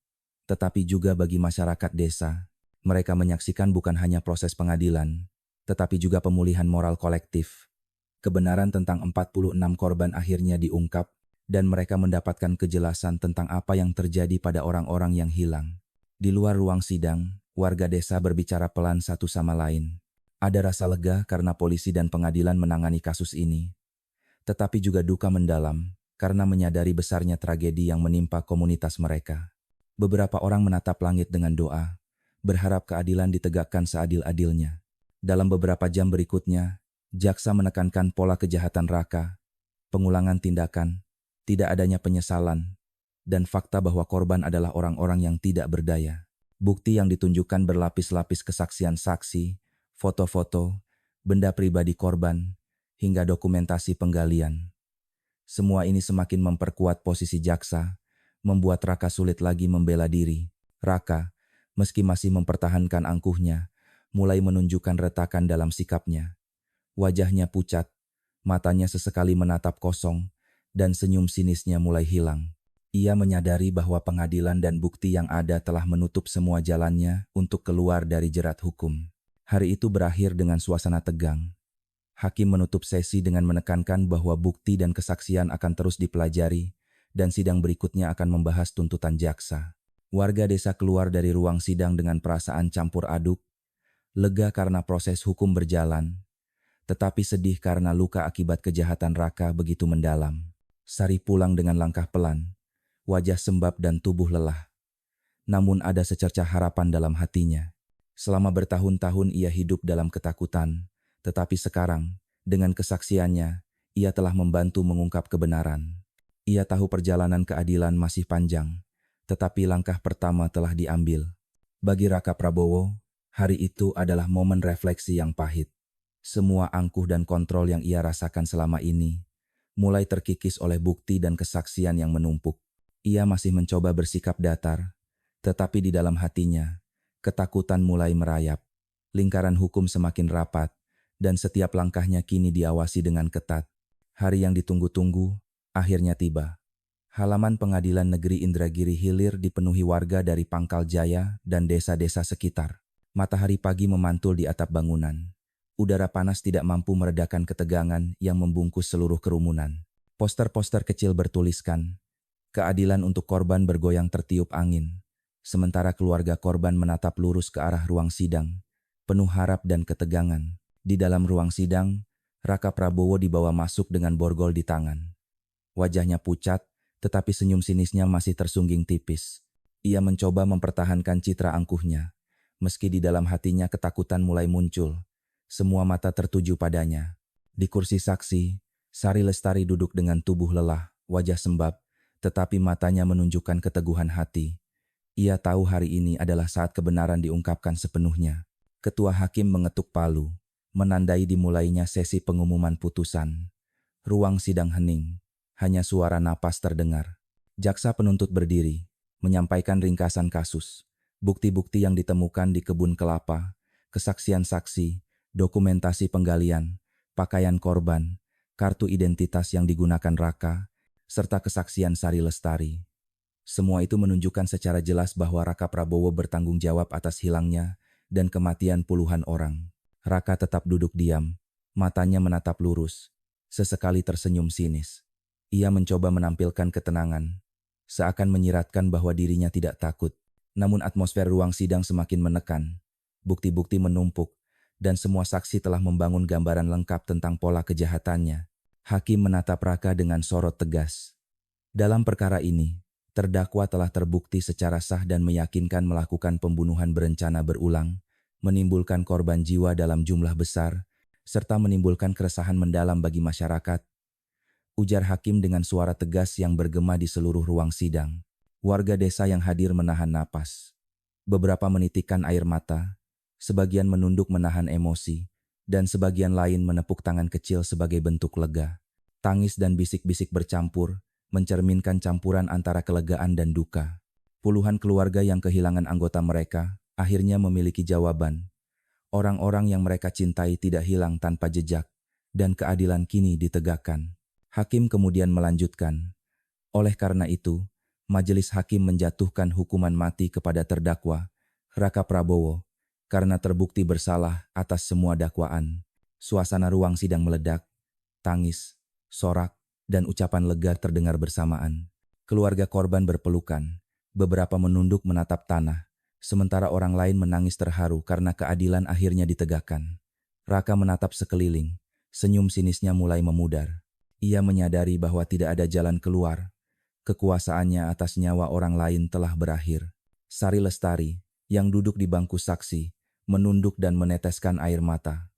tetapi juga bagi masyarakat desa. Mereka menyaksikan bukan hanya proses pengadilan, tetapi juga pemulihan moral kolektif. Kebenaran tentang 46 korban akhirnya diungkap, dan mereka mendapatkan kejelasan tentang apa yang terjadi pada orang-orang yang hilang. Di luar ruang sidang, warga desa berbicara pelan satu sama lain. Ada rasa lega karena polisi dan pengadilan menangani kasus ini. Tetapi juga duka mendalam, karena menyadari besarnya tragedi yang menimpa komunitas mereka. Beberapa orang menatap langit dengan doa, berharap keadilan ditegakkan seadil-adilnya. Dalam beberapa jam berikutnya, jaksa menekankan pola kejahatan Raka, pengulangan tindakan, tidak adanya penyesalan, dan fakta bahwa korban adalah orang-orang yang tidak berdaya. Bukti yang ditunjukkan berlapis-lapis kesaksian saksi, foto-foto, benda pribadi korban, hingga dokumentasi penggalian. Semua ini semakin memperkuat posisi jaksa, membuat Raka sulit lagi membela diri. Raka, meski masih mempertahankan angkuhnya, mulai menunjukkan retakan dalam sikapnya. Wajahnya pucat, matanya sesekali menatap kosong, dan senyum sinisnya mulai hilang. Ia menyadari bahwa pengadilan dan bukti yang ada telah menutup semua jalannya untuk keluar dari jerat hukum. Hari itu berakhir dengan suasana tegang. Hakim menutup sesi dengan menekankan bahwa bukti dan kesaksian akan terus dipelajari, dan sidang berikutnya akan membahas tuntutan jaksa. Warga desa keluar dari ruang sidang dengan perasaan campur aduk, lega karena proses hukum berjalan, tetapi sedih karena luka akibat kejahatan Raka begitu mendalam. Sari pulang dengan langkah pelan, wajah sembab dan tubuh lelah. Namun ada secercah harapan dalam hatinya. Selama bertahun-tahun ia hidup dalam ketakutan, tetapi sekarang, dengan kesaksiannya, ia telah membantu mengungkap kebenaran. Ia tahu perjalanan keadilan masih panjang, tetapi langkah pertama telah diambil. Bagi Raka Prabowo, hari itu adalah momen refleksi yang pahit. Semua angkuh dan kontrol yang ia rasakan selama ini mulai terkikis oleh bukti dan kesaksian yang menumpuk. Ia masih mencoba bersikap datar, tetapi di dalam hatinya, ketakutan mulai merayap. Lingkaran hukum semakin rapat, dan setiap langkahnya kini diawasi dengan ketat. Hari yang ditunggu-tunggu akhirnya tiba. Halaman Pengadilan Negeri Indragiri Hilir dipenuhi warga dari Pangkal Jaya dan desa-desa sekitar. Matahari pagi memantul di atap bangunan. Udara panas tidak mampu meredakan ketegangan yang membungkus seluruh kerumunan. Poster-poster kecil bertuliskan, "Keadilan untuk korban" bergoyang tertiup angin, sementara keluarga korban menatap lurus ke arah ruang sidang, penuh harap dan ketegangan. Di dalam ruang sidang, Raka Prabowo dibawa masuk dengan borgol di tangan. Wajahnya pucat, tetapi senyum sinisnya masih tersungging tipis. Ia mencoba mempertahankan citra angkuhnya, meski di dalam hatinya ketakutan mulai muncul. Semua mata tertuju padanya. Di kursi saksi, Sari Lestari duduk dengan tubuh lelah, wajah sembab, tetapi matanya menunjukkan keteguhan hati. Ia tahu hari ini adalah saat kebenaran diungkapkan sepenuhnya. Ketua hakim mengetuk palu, menandai dimulainya sesi pengumuman putusan. Ruang sidang hening, hanya suara napas terdengar. Jaksa penuntut berdiri, menyampaikan ringkasan kasus, bukti-bukti yang ditemukan di kebun kelapa, kesaksian saksi, dokumentasi penggalian, pakaian korban, kartu identitas yang digunakan Raka, serta kesaksian Sari Lestari. Semua itu menunjukkan secara jelas bahwa Raka Prabowo bertanggung jawab atas hilangnya dan kematian puluhan orang. Raka tetap duduk diam, matanya menatap lurus, sesekali tersenyum sinis. Ia mencoba menampilkan ketenangan, seakan menyiratkan bahwa dirinya tidak takut. Namun atmosfer ruang sidang semakin menekan, bukti-bukti menumpuk, dan semua saksi telah membangun gambaran lengkap tentang pola kejahatannya. Hakim menatap Raka dengan sorot tegas. Dalam perkara ini, terdakwa telah terbukti secara sah dan meyakinkan melakukan pembunuhan berencana berulang, menimbulkan korban jiwa dalam jumlah besar, serta menimbulkan keresahan mendalam bagi masyarakat. Ujar hakim dengan suara tegas yang bergema di seluruh ruang sidang. Warga desa yang hadir menahan napas. Beberapa menitikkan air mata, sebagian menunduk menahan emosi, dan sebagian lain menepuk tangan kecil sebagai bentuk lega. Tangis dan bisik-bisik bercampur, mencerminkan campuran antara kelegaan dan duka. Puluhan keluarga yang kehilangan anggota mereka akhirnya memiliki jawaban. Orang-orang yang mereka cintai tidak hilang tanpa jejak, dan keadilan kini ditegakkan. Hakim kemudian melanjutkan, oleh karena itu, majelis hakim menjatuhkan hukuman mati kepada terdakwa Raka Prabowo karena terbukti bersalah atas semua dakwaan. Suasana ruang sidang meledak, tangis, sorak, dan ucapan lega terdengar bersamaan. Keluarga korban berpelukan, beberapa menunduk menatap tanah, sementara orang lain menangis terharu karena keadilan akhirnya ditegakkan. Raka menatap sekeliling, senyum sinisnya mulai memudar. Ia menyadari bahwa tidak ada jalan keluar. Kekuasaannya atas nyawa orang lain telah berakhir. Sari Lestari, yang duduk di bangku saksi, menunduk dan meneteskan air mata.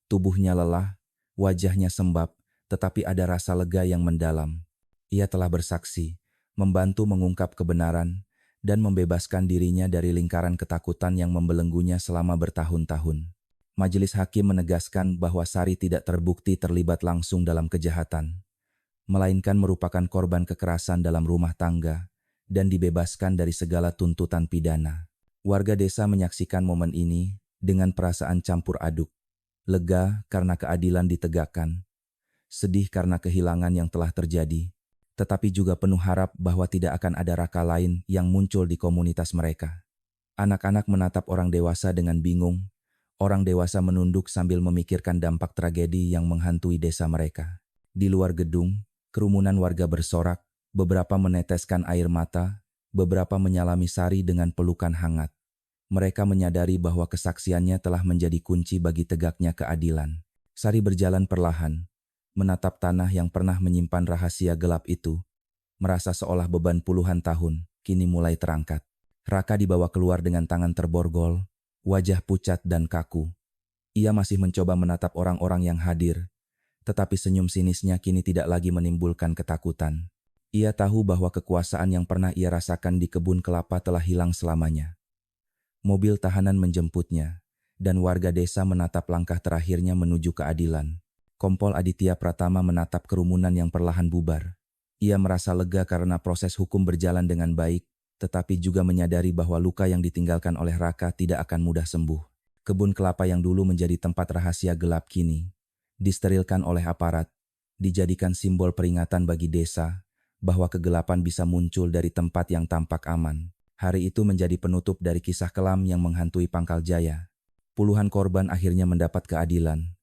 Tubuhnya lelah, wajahnya sembab, tetapi ada rasa lega yang mendalam. Ia telah bersaksi, membantu mengungkap kebenaran, dan membebaskan dirinya dari lingkaran ketakutan yang membelenggunya selama bertahun-tahun. Majelis hakim menegaskan bahwa Sari tidak terbukti terlibat langsung dalam kejahatan, melainkan merupakan korban kekerasan dalam rumah tangga, dan dibebaskan dari segala tuntutan pidana. Warga desa menyaksikan momen ini dengan perasaan campur aduk, lega karena keadilan ditegakkan, sedih karena kehilangan yang telah terjadi, tetapi juga penuh harap bahwa tidak akan ada raka lain yang muncul di komunitas mereka. Anak-anak menatap orang dewasa dengan bingung. Orang dewasa menunduk sambil memikirkan dampak tragedi yang menghantui desa mereka. Di luar gedung, kerumunan warga bersorak, beberapa meneteskan air mata, beberapa menyalami Sari dengan pelukan hangat. Mereka menyadari bahwa kesaksiannya telah menjadi kunci bagi tegaknya keadilan. Sari berjalan perlahan, menatap tanah yang pernah menyimpan rahasia gelap itu, merasa seolah beban puluhan tahun kini mulai terangkat. Raka dibawa keluar dengan tangan terborgol, wajah pucat dan kaku. Ia masih mencoba menatap orang-orang yang hadir, tetapi senyum sinisnya kini tidak lagi menimbulkan ketakutan. Ia tahu bahwa kekuasaan yang pernah ia rasakan di kebun kelapa telah hilang selamanya. Mobil tahanan menjemputnya, dan warga desa menatap langkah terakhirnya menuju keadilan. Kompol Aditya Pratama menatap kerumunan yang perlahan bubar. Ia merasa lega karena proses hukum berjalan dengan baik, tetapi juga menyadari bahwa luka yang ditinggalkan oleh Raka tidak akan mudah sembuh. Kebun kelapa yang dulu menjadi tempat rahasia gelap kini disterilkan oleh aparat, dijadikan simbol peringatan bagi desa bahwa kegelapan bisa muncul dari tempat yang tampak aman. Hari itu menjadi penutup dari kisah kelam yang menghantui Pangkal Jaya. Puluhan korban akhirnya mendapat keadilan.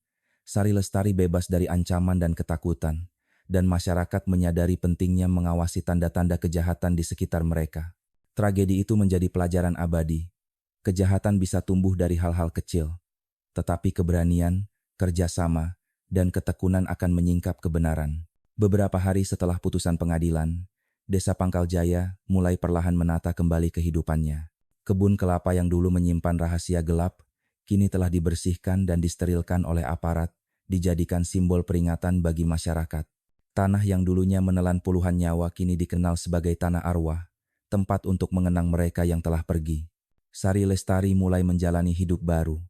Sari Lestari bebas dari ancaman dan ketakutan, dan masyarakat menyadari pentingnya mengawasi tanda-tanda kejahatan di sekitar mereka. Tragedi itu menjadi pelajaran abadi. Kejahatan bisa tumbuh dari hal-hal kecil, tetapi keberanian, kerjasama, dan ketekunan akan menyingkap kebenaran. Beberapa hari setelah putusan pengadilan, Desa Pangkal Jaya mulai perlahan menata kembali kehidupannya. Kebun kelapa yang dulu menyimpan rahasia gelap, kini telah dibersihkan dan disterilkan oleh aparat, dijadikan simbol peringatan bagi masyarakat. Tanah yang dulunya menelan puluhan nyawa kini dikenal sebagai tanah arwah, tempat untuk mengenang mereka yang telah pergi. Sari Lestari mulai menjalani hidup baru.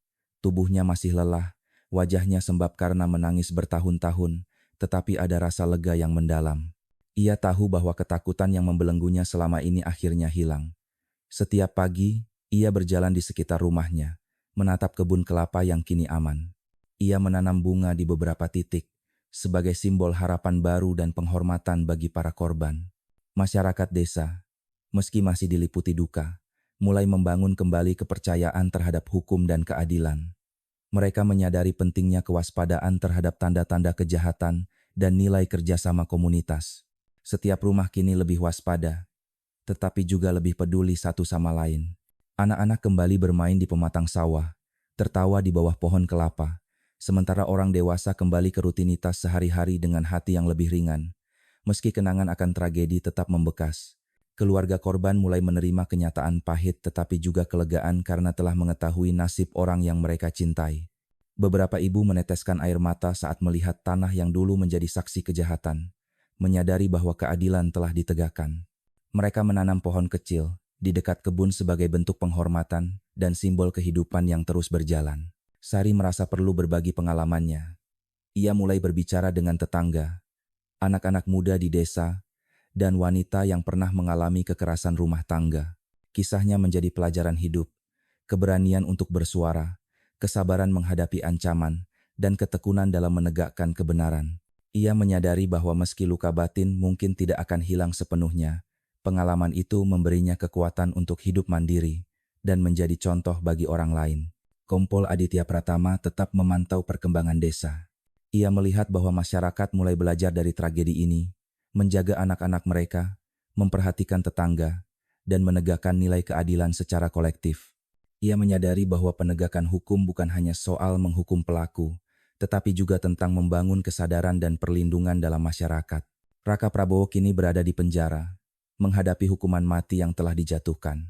Tubuhnya masih lelah, wajahnya sembab karena menangis bertahun-tahun, tetapi ada rasa lega yang mendalam. Ia tahu bahwa ketakutan yang membelenggunya selama ini akhirnya hilang. Setiap pagi, ia berjalan di sekitar rumahnya, menatap kebun kelapa yang kini aman. Ia menanam bunga di beberapa titik, sebagai simbol harapan baru dan penghormatan bagi para korban. Masyarakat desa, meski masih diliputi duka, mulai membangun kembali kepercayaan terhadap hukum dan keadilan. Mereka menyadari pentingnya kewaspadaan terhadap tanda-tanda kejahatan dan nilai kerjasama komunitas. Setiap rumah kini lebih waspada, tetapi juga lebih peduli satu sama lain. Anak-anak kembali bermain di pematang sawah, tertawa di bawah pohon kelapa, sementara orang dewasa kembali ke rutinitas sehari-hari dengan hati yang lebih ringan. Meski kenangan akan tragedi tetap membekas, keluarga korban mulai menerima kenyataan pahit tetapi juga kelegaan karena telah mengetahui nasib orang yang mereka cintai. Beberapa ibu meneteskan air mata saat melihat tanah yang dulu menjadi saksi kejahatan, menyadari bahwa keadilan telah ditegakkan. Mereka menanam pohon kecil di dekat kebun sebagai bentuk penghormatan dan simbol kehidupan yang terus berjalan. Sari merasa perlu berbagi pengalamannya. Ia mulai berbicara dengan tetangga, anak-anak muda di desa, dan wanita yang pernah mengalami kekerasan rumah tangga. Kisahnya menjadi pelajaran hidup, keberanian untuk bersuara, kesabaran menghadapi ancaman, dan ketekunan dalam menegakkan kebenaran. Ia menyadari bahwa meski luka batin mungkin tidak akan hilang sepenuhnya, pengalaman itu memberinya kekuatan untuk hidup mandiri dan menjadi contoh bagi orang lain. Kompol Aditya Pratama tetap memantau perkembangan desa. Ia melihat bahwa masyarakat mulai belajar dari tragedi ini, menjaga anak-anak mereka, memperhatikan tetangga, dan menegakkan nilai keadilan secara kolektif. Ia menyadari bahwa penegakan hukum bukan hanya soal menghukum pelaku, tetapi juga tentang membangun kesadaran dan perlindungan dalam masyarakat. Raka Prabowo kini berada di penjara, menghadapi hukuman mati yang telah dijatuhkan.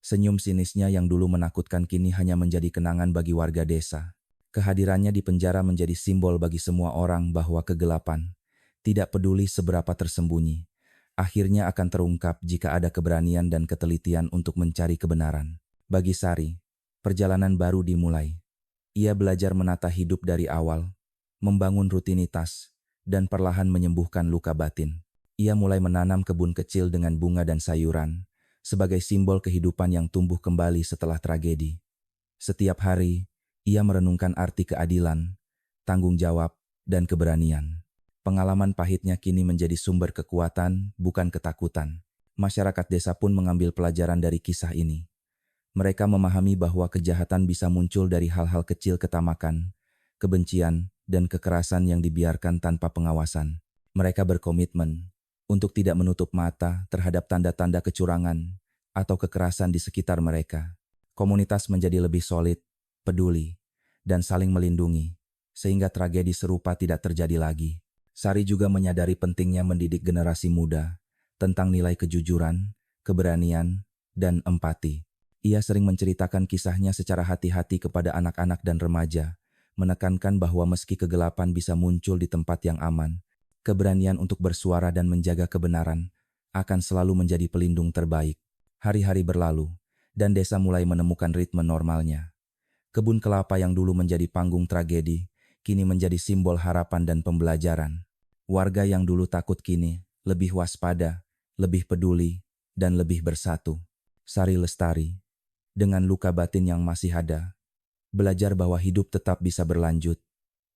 Senyum sinisnya yang dulu menakutkan kini hanya menjadi kenangan bagi warga desa. Kehadirannya di penjara menjadi simbol bagi semua orang bahwa kegelapan, tidak peduli seberapa tersembunyi, akhirnya akan terungkap jika ada keberanian dan ketelitian untuk mencari kebenaran. Bagi Sari, perjalanan baru dimulai. Ia belajar menata hidup dari awal, membangun rutinitas, dan perlahan menyembuhkan luka batin. Ia mulai menanam kebun kecil dengan bunga dan sayuran, sebagai simbol kehidupan yang tumbuh kembali setelah tragedi. Setiap hari, ia merenungkan arti keadilan, tanggung jawab, dan keberanian. Pengalaman pahitnya kini menjadi sumber kekuatan, bukan ketakutan. Masyarakat desa pun mengambil pelajaran dari kisah ini. Mereka memahami bahwa kejahatan bisa muncul dari hal-hal kecil ketamakan, kebencian, dan kekerasan yang dibiarkan tanpa pengawasan. Mereka berkomitmen untuk tidak menutup mata terhadap tanda-tanda kecurangan atau kekerasan di sekitar mereka. Komunitas menjadi lebih solid, peduli, dan saling melindungi, sehingga tragedi serupa tidak terjadi lagi. Sari juga menyadari pentingnya mendidik generasi muda tentang nilai kejujuran, keberanian, dan empati. Ia sering menceritakan kisahnya secara hati-hati kepada anak-anak dan remaja, menekankan bahwa meski kegelapan bisa muncul di tempat yang aman, keberanian untuk bersuara dan menjaga kebenaran akan selalu menjadi pelindung terbaik. Hari-hari berlalu, dan desa mulai menemukan ritme normalnya. Kebun kelapa yang dulu menjadi panggung tragedi, kini menjadi simbol harapan dan pembelajaran. Warga yang dulu takut kini lebih waspada, lebih peduli, dan lebih bersatu. Sari Lestari, dengan luka batin yang masih ada, belajar bahwa hidup tetap bisa berlanjut,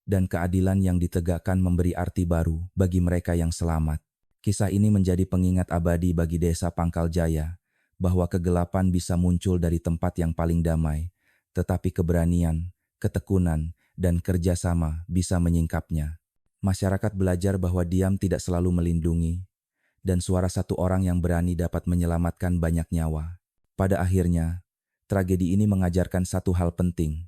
dan keadilan yang ditegakkan memberi arti baru bagi mereka yang selamat. Kisah ini menjadi pengingat abadi bagi desa Pangkal Jaya, bahwa kegelapan bisa muncul dari tempat yang paling damai, tetapi keberanian, ketekunan, dan kerjasama bisa menyingkapnya. Masyarakat belajar bahwa diam tidak selalu melindungi, dan suara satu orang yang berani dapat menyelamatkan banyak nyawa. Pada akhirnya, tragedi ini mengajarkan satu hal penting.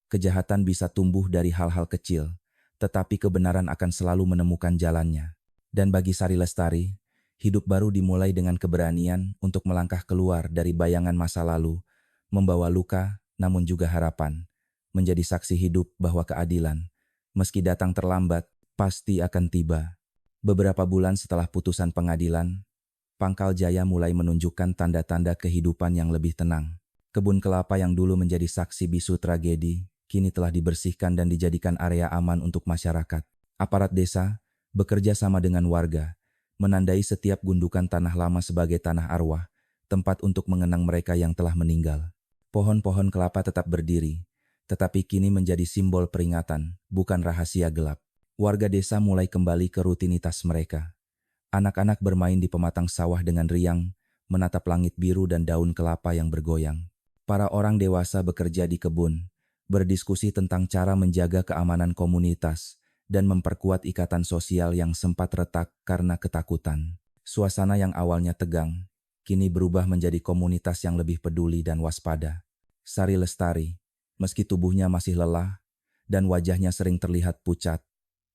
Kejahatan bisa tumbuh dari hal-hal kecil, tetapi kebenaran akan selalu menemukan jalannya. Dan bagi Sari Lestari, hidup baru dimulai dengan keberanian untuk melangkah keluar dari bayangan masa lalu, membawa luka namun juga harapan, menjadi saksi hidup bahwa keadilan, meski datang terlambat, pasti akan tiba. Beberapa bulan setelah putusan pengadilan, Pangkal Jaya mulai menunjukkan tanda-tanda kehidupan yang lebih tenang. Kebun kelapa yang dulu menjadi saksi bisu tragedi, kini telah dibersihkan dan dijadikan area aman untuk masyarakat. Aparat desa bekerja sama dengan warga, menandai setiap gundukan tanah lama sebagai tanah arwah, tempat untuk mengenang mereka yang telah meninggal. Pohon-pohon kelapa tetap berdiri, tetapi kini menjadi simbol peringatan, bukan rahasia gelap. Warga desa mulai kembali ke rutinitas mereka. Anak-anak bermain di pematang sawah dengan riang, menatap langit biru dan daun kelapa yang bergoyang. Para orang dewasa bekerja di kebun, berdiskusi tentang cara menjaga keamanan komunitas dan memperkuat ikatan sosial yang sempat retak karena ketakutan. Suasana yang awalnya tegang, kini berubah menjadi komunitas yang lebih peduli dan waspada. Sari Lestari, meski tubuhnya masih lelah dan wajahnya sering terlihat pucat,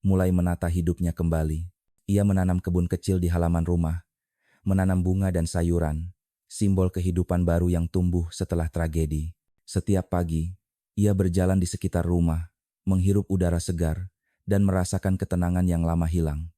mulai menata hidupnya kembali. Ia menanam kebun kecil di halaman rumah, menanam bunga dan sayuran, simbol kehidupan baru yang tumbuh setelah tragedi. Setiap pagi, ia berjalan di sekitar rumah, menghirup udara segar, dan merasakan ketenangan yang lama hilang.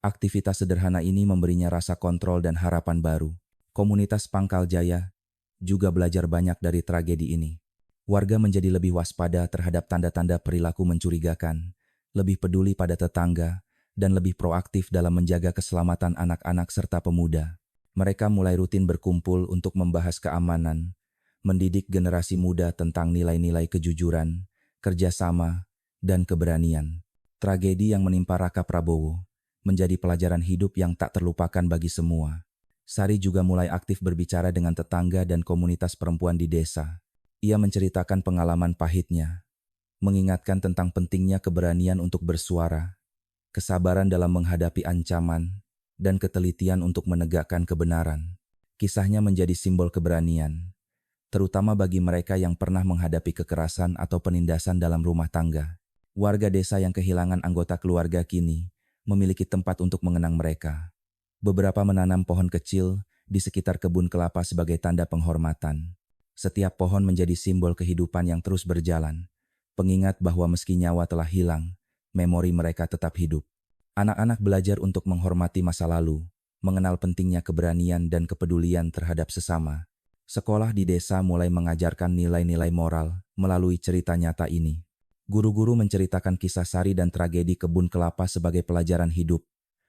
Aktivitas sederhana ini memberinya rasa kontrol dan harapan baru. Komunitas Pangkal Jaya juga belajar banyak dari tragedi ini. Warga menjadi lebih waspada terhadap tanda-tanda perilaku mencurigakan, lebih peduli pada tetangga, dan lebih proaktif dalam menjaga keselamatan anak-anak serta pemuda. Mereka mulai rutin berkumpul untuk membahas keamanan, mendidik generasi muda tentang nilai-nilai kejujuran, kerjasama, dan keberanian. Tragedi yang menimpa Raka Prabowo menjadi pelajaran hidup yang tak terlupakan bagi semua. Sari juga mulai aktif berbicara dengan tetangga dan komunitas perempuan di desa. Ia menceritakan pengalaman pahitnya, mengingatkan tentang pentingnya keberanian untuk bersuara, kesabaran dalam menghadapi ancaman, dan ketelitian untuk menegakkan kebenaran. Kisahnya menjadi simbol keberanian, terutama bagi mereka yang pernah menghadapi kekerasan atau penindasan dalam rumah tangga. Warga desa yang kehilangan anggota keluarga kini memiliki tempat untuk mengenang mereka. Beberapa menanam pohon kecil di sekitar kebun kelapa sebagai tanda penghormatan. Setiap pohon menjadi simbol kehidupan yang terus berjalan, pengingat bahwa meski nyawa telah hilang, memori mereka tetap hidup. Anak-anak belajar untuk menghormati masa lalu, mengenal pentingnya keberanian dan kepedulian terhadap sesama. Sekolah di desa mulai mengajarkan nilai-nilai moral melalui cerita nyata ini. Guru-guru menceritakan kisah Sari dan tragedi kebun kelapa sebagai pelajaran hidup,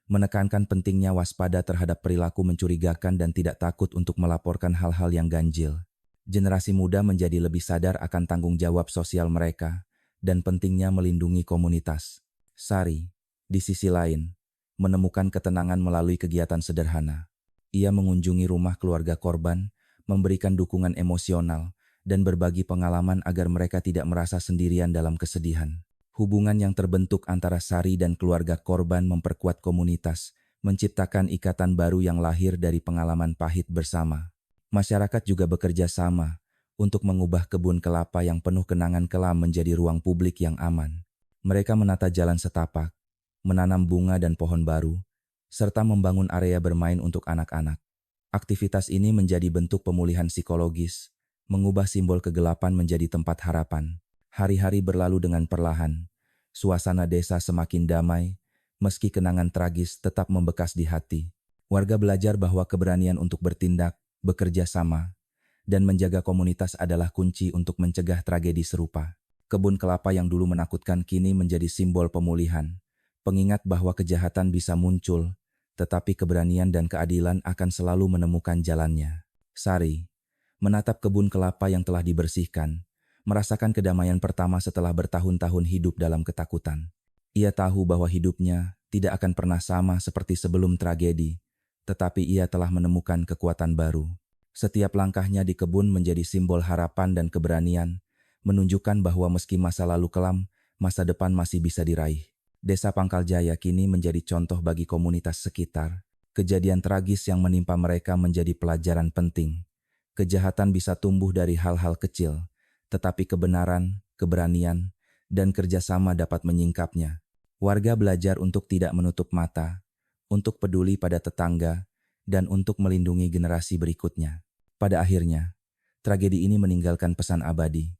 menekankan pentingnya waspada terhadap perilaku mencurigakan dan tidak takut untuk melaporkan hal-hal yang ganjil. Generasi muda menjadi lebih sadar akan tanggung jawab sosial mereka dan pentingnya melindungi komunitas. Sari, di sisi lain, menemukan ketenangan melalui kegiatan sederhana. Ia mengunjungi rumah keluarga korban, memberikan dukungan emosional, dan berbagi pengalaman agar mereka tidak merasa sendirian dalam kesedihan. Hubungan yang terbentuk antara Sari dan keluarga korban memperkuat komunitas, menciptakan ikatan baru yang lahir dari pengalaman pahit bersama. Masyarakat juga bekerja sama untuk mengubah kebun kelapa yang penuh kenangan kelam menjadi ruang publik yang aman. Mereka menata jalan setapak, menanam bunga dan pohon baru, serta membangun area bermain untuk anak-anak. Aktivitas ini menjadi bentuk pemulihan psikologis, mengubah simbol kegelapan menjadi tempat harapan. Hari-hari berlalu dengan perlahan. Suasana desa semakin damai, meski kenangan tragis tetap membekas di hati. Warga belajar bahwa keberanian untuk bertindak, bekerja sama, dan menjaga komunitas adalah kunci untuk mencegah tragedi serupa. Kebun kelapa yang dulu menakutkan kini menjadi simbol pemulihan, pengingat bahwa kejahatan bisa muncul, tetapi keberanian dan keadilan akan selalu menemukan jalannya. Sari menatap kebun kelapa yang telah dibersihkan, merasakan kedamaian pertama setelah bertahun-tahun hidup dalam ketakutan. Ia tahu bahwa hidupnya tidak akan pernah sama seperti sebelum tragedi, tetapi ia telah menemukan kekuatan baru. Setiap langkahnya di kebun menjadi simbol harapan dan keberanian, menunjukkan bahwa meski masa lalu kelam, masa depan masih bisa diraih. Desa Pangkaljaya kini menjadi contoh bagi komunitas sekitar. Kejadian tragis yang menimpa mereka menjadi pelajaran penting. Kejahatan bisa tumbuh dari hal-hal kecil, tetapi kebenaran, keberanian, dan kerjasama dapat menyingkapnya. Warga belajar untuk tidak menutup mata, untuk peduli pada tetangga, dan untuk melindungi generasi berikutnya. Pada akhirnya, tragedi ini meninggalkan pesan abadi.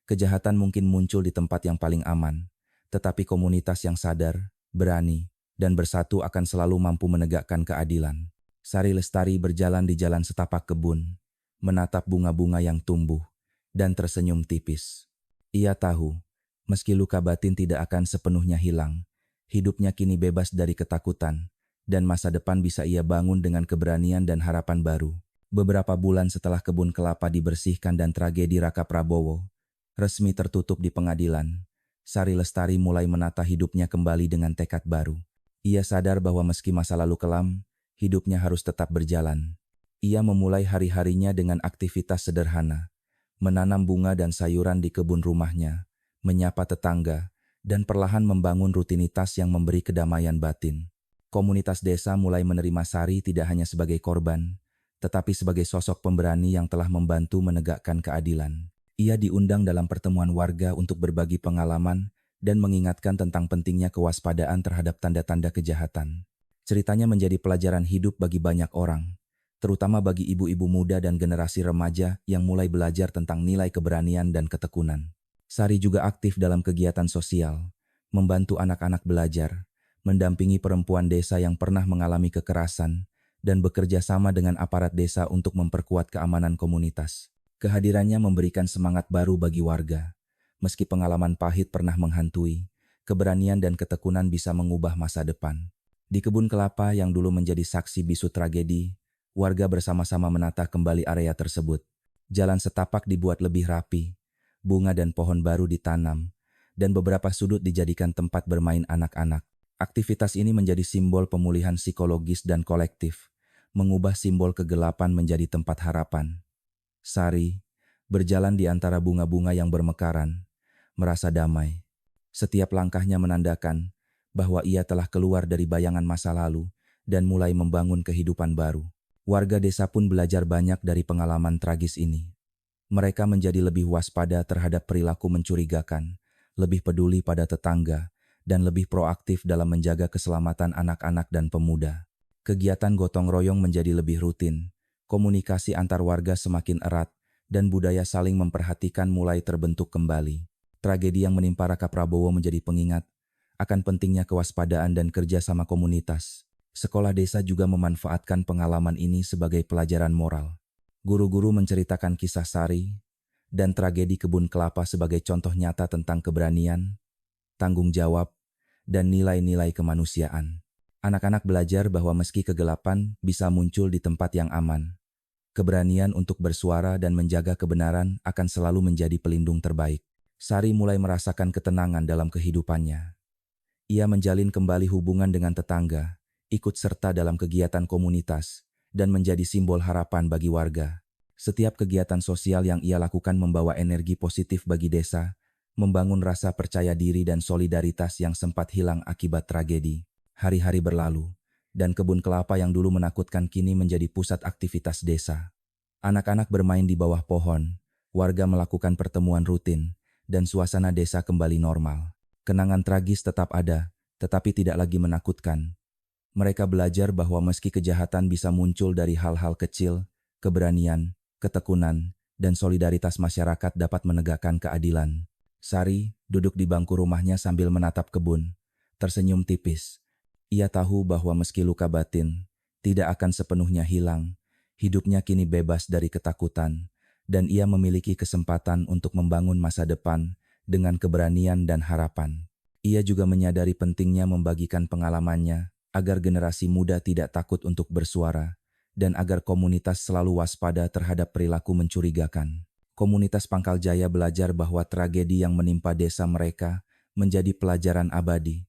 Kejahatan mungkin muncul di tempat yang paling aman, tetapi komunitas yang sadar, berani, dan bersatu akan selalu mampu menegakkan keadilan. Sari Lestari berjalan di jalan setapak kebun, menatap bunga-bunga yang tumbuh, dan tersenyum tipis. Ia tahu, meski luka batin tidak akan sepenuhnya hilang, hidupnya kini bebas dari ketakutan, dan masa depan bisa ia bangun dengan keberanian dan harapan baru. Beberapa bulan setelah kebun kelapa dibersihkan dan tragedi Raka Prabowo resmi tertutup di pengadilan, Sari Lestari mulai menata hidupnya kembali dengan tekad baru. Ia sadar bahwa meski masa lalu kelam, hidupnya harus tetap berjalan. Ia memulai hari-harinya dengan aktivitas sederhana, menanam bunga dan sayuran di kebun rumahnya, menyapa tetangga, dan perlahan membangun rutinitas yang memberi kedamaian batin. Komunitas desa mulai menerima Sari tidak hanya sebagai korban, tetapi sebagai sosok pemberani yang telah membantu menegakkan keadilan. Ia diundang dalam pertemuan warga untuk berbagi pengalaman dan mengingatkan tentang pentingnya kewaspadaan terhadap tanda-tanda kejahatan. Ceritanya menjadi pelajaran hidup bagi banyak orang, terutama bagi ibu-ibu muda dan generasi remaja yang mulai belajar tentang nilai keberanian dan ketekunan. Sari juga aktif dalam kegiatan sosial, membantu anak-anak belajar, mendampingi perempuan desa yang pernah mengalami kekerasan, dan bekerja sama dengan aparat desa untuk memperkuat keamanan komunitas. Kehadirannya memberikan semangat baru bagi warga. Meski pengalaman pahit pernah menghantui, keberanian dan ketekunan bisa mengubah masa depan. Di kebun kelapa yang dulu menjadi saksi bisu tragedi, warga bersama-sama menata kembali area tersebut. Jalan setapak dibuat lebih rapi, bunga dan pohon baru ditanam, dan beberapa sudut dijadikan tempat bermain anak-anak. Aktivitas ini menjadi simbol pemulihan psikologis dan kolektif, mengubah simbol kegelapan menjadi tempat harapan. Sari berjalan di antara bunga-bunga yang bermekaran, merasa damai. Setiap langkahnya menandakan bahwa ia telah keluar dari bayangan masa lalu dan mulai membangun kehidupan baru. Warga desa pun belajar banyak dari pengalaman tragis ini. Mereka menjadi lebih waspada terhadap perilaku mencurigakan, lebih peduli pada tetangga, dan lebih proaktif dalam menjaga keselamatan anak-anak dan pemuda. Kegiatan gotong royong menjadi lebih rutin, komunikasi antar warga semakin erat, dan budaya saling memperhatikan mulai terbentuk kembali. Tragedi yang menimpa Raka Prabowo menjadi pengingat akan pentingnya kewaspadaan dan kerjasama komunitas. Sekolah desa juga memanfaatkan pengalaman ini sebagai pelajaran moral. Guru-guru menceritakan kisah Sari dan tragedi kebun kelapa sebagai contoh nyata tentang keberanian, tanggung jawab, dan nilai-nilai kemanusiaan. Anak-anak belajar bahwa meski kegelapan bisa muncul di tempat yang aman, keberanian untuk bersuara dan menjaga kebenaran akan selalu menjadi pelindung terbaik. Sari mulai merasakan ketenangan dalam kehidupannya. Ia menjalin kembali hubungan dengan tetangga, ikut serta dalam kegiatan komunitas, dan menjadi simbol harapan bagi warga. Setiap kegiatan sosial yang ia lakukan membawa energi positif bagi desa, membangun rasa percaya diri dan solidaritas yang sempat hilang akibat tragedi. Hari-hari berlalu, dan kebun kelapa yang dulu menakutkan kini menjadi pusat aktivitas desa. Anak-anak bermain di bawah pohon, warga melakukan pertemuan rutin, dan suasana desa kembali normal. Kenangan tragis tetap ada, tetapi tidak lagi menakutkan. Mereka belajar bahwa meski kejahatan bisa muncul dari hal-hal kecil, keberanian, ketekunan, dan solidaritas masyarakat dapat menegakkan keadilan. Sari duduk di bangku rumahnya sambil menatap kebun, tersenyum tipis. Ia tahu bahwa meski luka batin tidak akan sepenuhnya hilang, hidupnya kini bebas dari ketakutan, dan ia memiliki kesempatan untuk membangun masa depan dengan keberanian dan harapan. Ia juga menyadari pentingnya membagikan pengalamannya agar generasi muda tidak takut untuk bersuara, dan agar komunitas selalu waspada terhadap perilaku mencurigakan. Komunitas Pangkal Jaya belajar bahwa tragedi yang menimpa desa mereka menjadi pelajaran abadi.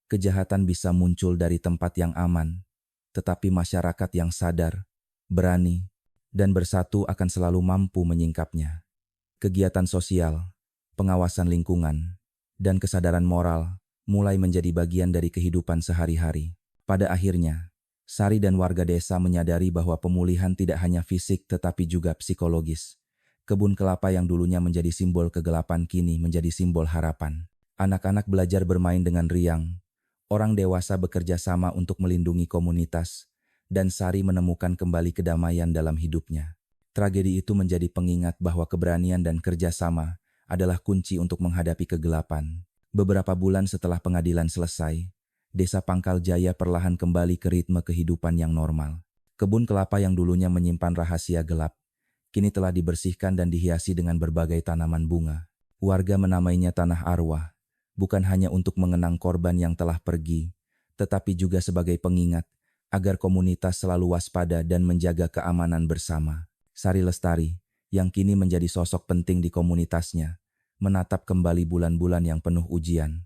Kejahatan bisa muncul dari tempat yang aman, tetapi masyarakat yang sadar, berani, dan bersatu akan selalu mampu menyingkapnya. Kegiatan sosial, pengawasan lingkungan, dan kesadaran moral mulai menjadi bagian dari kehidupan sehari-hari. Pada akhirnya, Sari dan warga desa menyadari bahwa pemulihan tidak hanya fisik tetapi juga psikologis. Kebun kelapa yang dulunya menjadi simbol kegelapan kini menjadi simbol harapan. Anak-anak belajar bermain dengan riang. Orang dewasa bekerja sama untuk melindungi komunitas, dan Sari menemukan kembali kedamaian dalam hidupnya. Tragedi itu menjadi pengingat bahwa keberanian dan kerjasama adalah kunci untuk menghadapi kegelapan. Beberapa bulan setelah pengadilan selesai, desa Pangkal Jaya perlahan kembali ke ritme kehidupan yang normal. Kebun kelapa yang dulunya menyimpan rahasia gelap, kini telah dibersihkan dan dihiasi dengan berbagai tanaman bunga. Warga menamainya Tanah Arwah, bukan hanya untuk mengenang korban yang telah pergi, tetapi juga sebagai pengingat agar komunitas selalu waspada dan menjaga keamanan bersama. Sari Lestari, yang kini menjadi sosok penting di komunitasnya, menatap kembali bulan-bulan yang penuh ujian.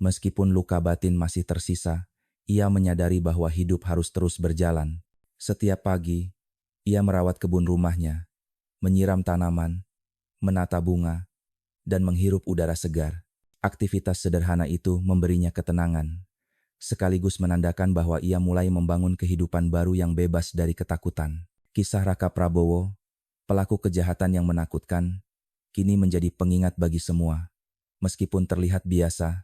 Meskipun luka batin masih tersisa, ia menyadari bahwa hidup harus terus berjalan. Setiap pagi, ia merawat kebun rumahnya, menyiram tanaman, menata bunga, dan menghirup udara segar. Aktivitas sederhana itu memberinya ketenangan, sekaligus menandakan bahwa ia mulai membangun kehidupan baru yang bebas dari ketakutan. Kisah Raka Prabowo, pelaku kejahatan yang menakutkan, kini menjadi pengingat bagi semua. Meskipun terlihat biasa,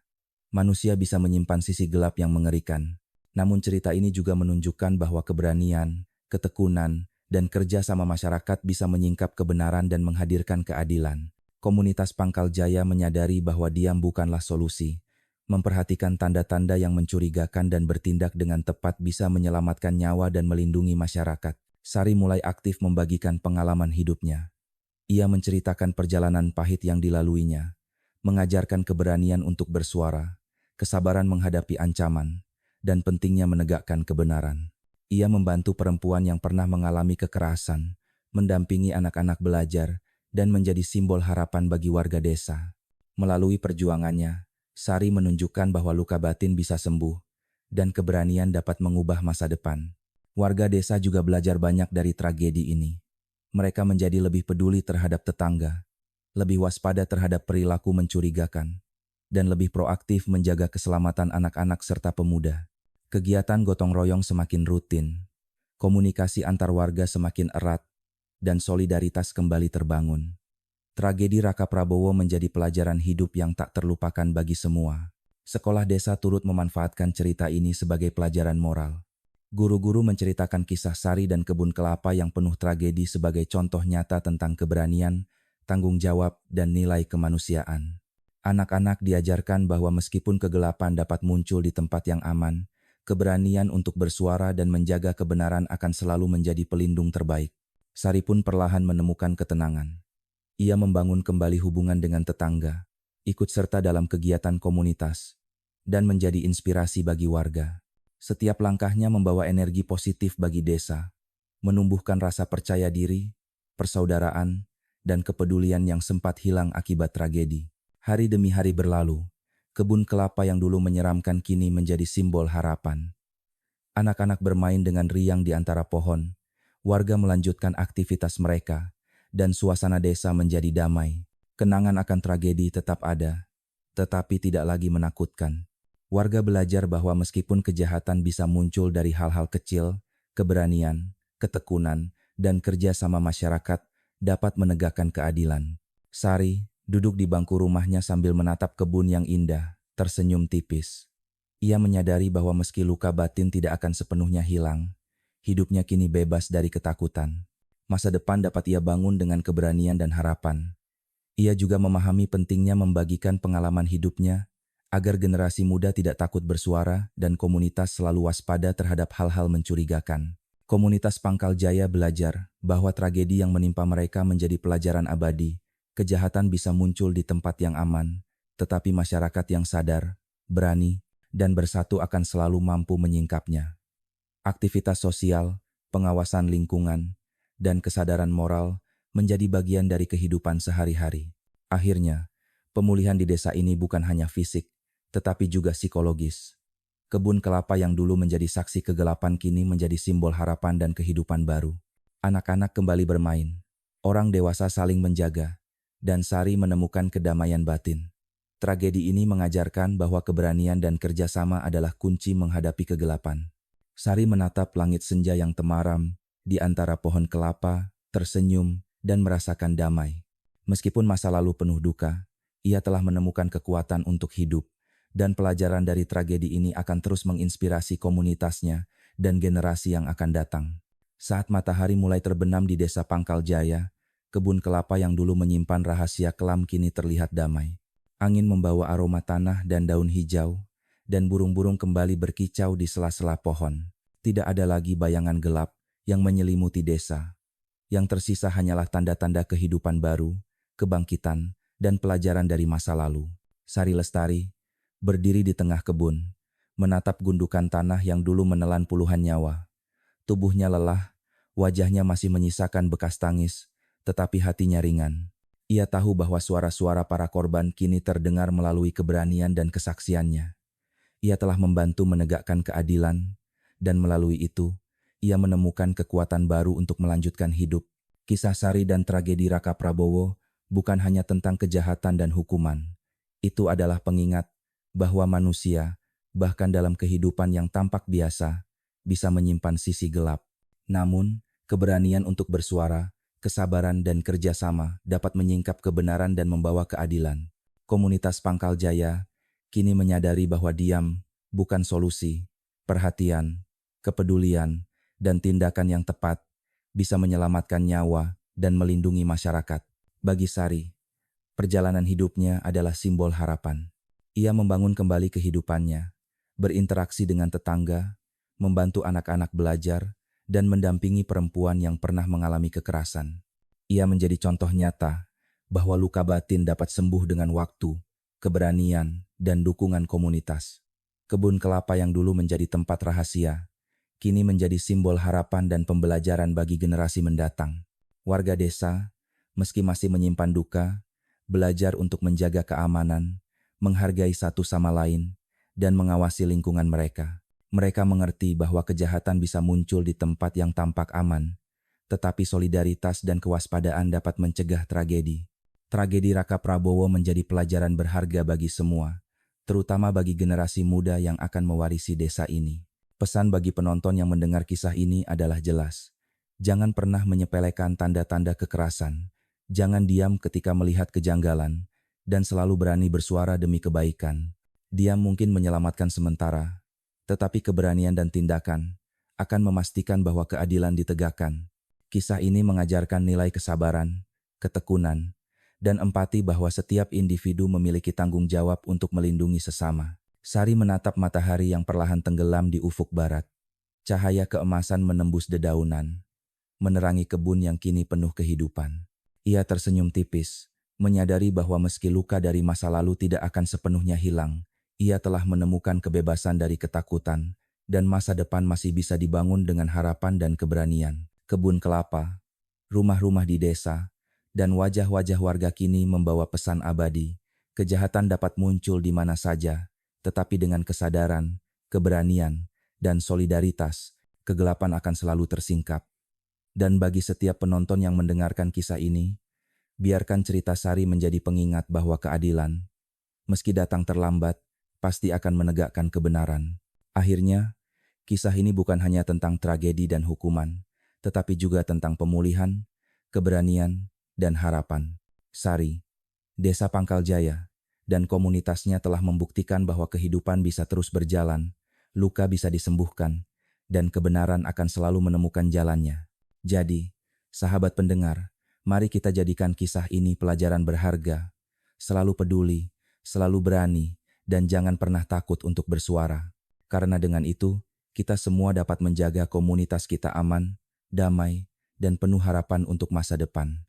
manusia bisa menyimpan sisi gelap yang mengerikan. Namun cerita ini juga menunjukkan bahwa keberanian, ketekunan, dan kerja sama masyarakat bisa menyingkap kebenaran dan menghadirkan keadilan. Komunitas Pangkal Jaya menyadari bahwa diam bukanlah solusi. Memperhatikan tanda-tanda yang mencurigakan dan bertindak dengan tepat bisa menyelamatkan nyawa dan melindungi masyarakat. Sari mulai aktif membagikan pengalaman hidupnya. Ia menceritakan perjalanan pahit yang dilaluinya, mengajarkan keberanian untuk bersuara, kesabaran menghadapi ancaman, dan pentingnya menegakkan kebenaran. Ia membantu perempuan yang pernah mengalami kekerasan, mendampingi anak-anak belajar, dan menjadi simbol harapan bagi warga desa. Melalui perjuangannya, Sari menunjukkan bahwa luka batin bisa sembuh, dan keberanian dapat mengubah masa depan. Warga desa juga belajar banyak dari tragedi ini. Mereka menjadi lebih peduli terhadap tetangga, lebih waspada terhadap perilaku mencurigakan, dan lebih proaktif menjaga keselamatan anak-anak serta pemuda. Kegiatan gotong royong semakin rutin, komunikasi antar warga semakin erat, dan solidaritas kembali terbangun. Tragedi Raka Prabowo menjadi pelajaran hidup yang tak terlupakan bagi semua. Sekolah desa turut memanfaatkan cerita ini sebagai pelajaran moral. Guru-guru menceritakan kisah Sari dan kebun kelapa yang penuh tragedi sebagai contoh nyata tentang keberanian, tanggung jawab, dan nilai kemanusiaan. Anak-anak diajarkan bahwa meskipun kegelapan dapat muncul di tempat yang aman, keberanian untuk bersuara dan menjaga kebenaran akan selalu menjadi pelindung terbaik. Sari pun perlahan menemukan ketenangan. Ia membangun kembali hubungan dengan tetangga, ikut serta dalam kegiatan komunitas, dan menjadi inspirasi bagi warga. Setiap langkahnya membawa energi positif bagi desa, menumbuhkan rasa percaya diri, persaudaraan, dan kepedulian yang sempat hilang akibat tragedi. Hari demi hari berlalu, kebun kelapa yang dulu menyeramkan kini menjadi simbol harapan. Anak-anak bermain dengan riang di antara pohon, warga melanjutkan aktivitas mereka, dan suasana desa menjadi damai. Kenangan akan tragedi tetap ada, tetapi tidak lagi menakutkan. Warga belajar bahwa meskipun kejahatan bisa muncul dari hal-hal kecil, keberanian, ketekunan, dan kerja sama masyarakat dapat menegakkan keadilan. Sari duduk di bangku rumahnya sambil menatap kebun yang indah, tersenyum tipis. Ia menyadari bahwa meski luka batin tidak akan sepenuhnya hilang, hidupnya kini bebas dari ketakutan. Masa depan dapat ia bangun dengan keberanian dan harapan. Ia juga memahami pentingnya membagikan pengalaman hidupnya agar generasi muda tidak takut bersuara dan komunitas selalu waspada terhadap hal-hal mencurigakan. Komunitas Pangkal Jaya belajar bahwa tragedi yang menimpa mereka menjadi pelajaran abadi. Kejahatan bisa muncul di tempat yang aman, tetapi masyarakat yang sadar, berani, dan bersatu akan selalu mampu menyingkapnya. Aktivitas sosial, pengawasan lingkungan, dan kesadaran moral menjadi bagian dari kehidupan sehari-hari. Akhirnya, pemulihan di desa ini bukan hanya fisik, tetapi juga psikologis. Kebun kelapa yang dulu menjadi saksi kegelapan kini menjadi simbol harapan dan kehidupan baru. Anak-anak kembali bermain, orang dewasa saling menjaga, dan Sari menemukan kedamaian batin. Tragedi ini mengajarkan bahwa keberanian dan kerjasama adalah kunci menghadapi kegelapan. Sari menatap langit senja yang temaram, di antara pohon kelapa, tersenyum, dan merasakan damai. Meskipun masa lalu penuh duka, ia telah menemukan kekuatan untuk hidup, dan pelajaran dari tragedi ini akan terus menginspirasi komunitasnya dan generasi yang akan datang. Saat matahari mulai terbenam di desa Pangkal Jaya, kebun kelapa yang dulu menyimpan rahasia kelam kini terlihat damai. Angin membawa aroma tanah dan daun hijau, dan burung-burung kembali berkicau di sela-sela pohon. Tidak ada lagi bayangan gelap yang menyelimuti desa. Yang tersisa hanyalah tanda-tanda kehidupan baru, kebangkitan, dan pelajaran dari masa lalu. Sari Lestari berdiri di tengah kebun, menatap gundukan tanah yang dulu menelan puluhan nyawa. Tubuhnya lelah, wajahnya masih menyisakan bekas tangis, tetapi hatinya ringan. Ia tahu bahwa suara-suara para korban kini terdengar melalui keberanian dan kesaksiannya. Ia telah membantu menegakkan keadilan, dan melalui itu, ia menemukan kekuatan baru untuk melanjutkan hidup. Kisah Sari dan tragedi Raka Prabowo bukan hanya tentang kejahatan dan hukuman. Itu adalah pengingat bahwa manusia, bahkan dalam kehidupan yang tampak biasa, bisa menyimpan sisi gelap. Namun, keberanian untuk bersuara, kesabaran dan kerjasama dapat menyingkap kebenaran dan membawa keadilan. Komunitas Pangkal Jaya kini menyadari bahwa diam bukan solusi. Perhatian, kepedulian, dan tindakan yang tepat bisa menyelamatkan nyawa dan melindungi masyarakat. Bagi Sari, perjalanan hidupnya adalah simbol harapan. Ia membangun kembali kehidupannya, berinteraksi dengan tetangga, membantu anak-anak belajar, dan mendampingi perempuan yang pernah mengalami kekerasan. Ia menjadi contoh nyata bahwa luka batin dapat sembuh dengan waktu, keberanian, dan dukungan komunitas. Kebun kelapa yang dulu menjadi tempat rahasia, kini menjadi simbol harapan dan pembelajaran bagi generasi mendatang. Warga desa, meski masih menyimpan duka, belajar untuk menjaga keamanan, menghargai satu sama lain, dan mengawasi lingkungan mereka. Mereka mengerti bahwa kejahatan bisa muncul di tempat yang tampak aman, tetapi solidaritas dan kewaspadaan dapat mencegah tragedi. Tragedi Raka Prabowo menjadi pelajaran berharga bagi semua, terutama bagi generasi muda yang akan mewarisi desa ini. Pesan bagi penonton yang mendengar kisah ini adalah jelas. Jangan pernah menyepelekan tanda-tanda kekerasan, Jangan diam ketika melihat kejanggalan, dan selalu berani bersuara demi kebaikan. Diam mungkin menyelamatkan sementara, tetapi keberanian dan tindakan akan memastikan bahwa keadilan ditegakkan. Kisah ini mengajarkan nilai kesabaran, ketekunan, dan empati bahwa setiap individu memiliki tanggung jawab untuk melindungi sesama. Sari menatap matahari yang perlahan tenggelam di ufuk barat. Cahaya keemasan menembus dedaunan, menerangi kebun yang kini penuh kehidupan. Ia tersenyum tipis, menyadari bahwa meski luka dari masa lalu tidak akan sepenuhnya hilang, ia telah menemukan kebebasan dari ketakutan, dan masa depan masih bisa dibangun dengan harapan dan keberanian. Kebun kelapa, rumah-rumah di desa, dan wajah-wajah warga kini membawa pesan abadi. Kejahatan dapat muncul di mana saja, tetapi dengan kesadaran, keberanian, dan solidaritas, kegelapan akan selalu tersingkap. Dan bagi setiap penonton yang mendengarkan kisah ini, biarkan cerita Sari menjadi pengingat bahwa keadilan, meski datang terlambat, pasti akan menegakkan kebenaran. Akhirnya, kisah ini bukan hanya tentang tragedi dan hukuman, tetapi juga tentang pemulihan, keberanian, dan harapan. Sari, Desa Pangkaljaya, dan komunitasnya telah membuktikan bahwa kehidupan bisa terus berjalan, luka bisa disembuhkan, dan kebenaran akan selalu menemukan jalannya. Jadi, sahabat pendengar, mari kita jadikan kisah ini pelajaran berharga. Selalu peduli, selalu berani, dan jangan pernah takut untuk bersuara. Karena dengan itu, kita semua dapat menjaga komunitas kita aman, damai, dan penuh harapan untuk masa depan.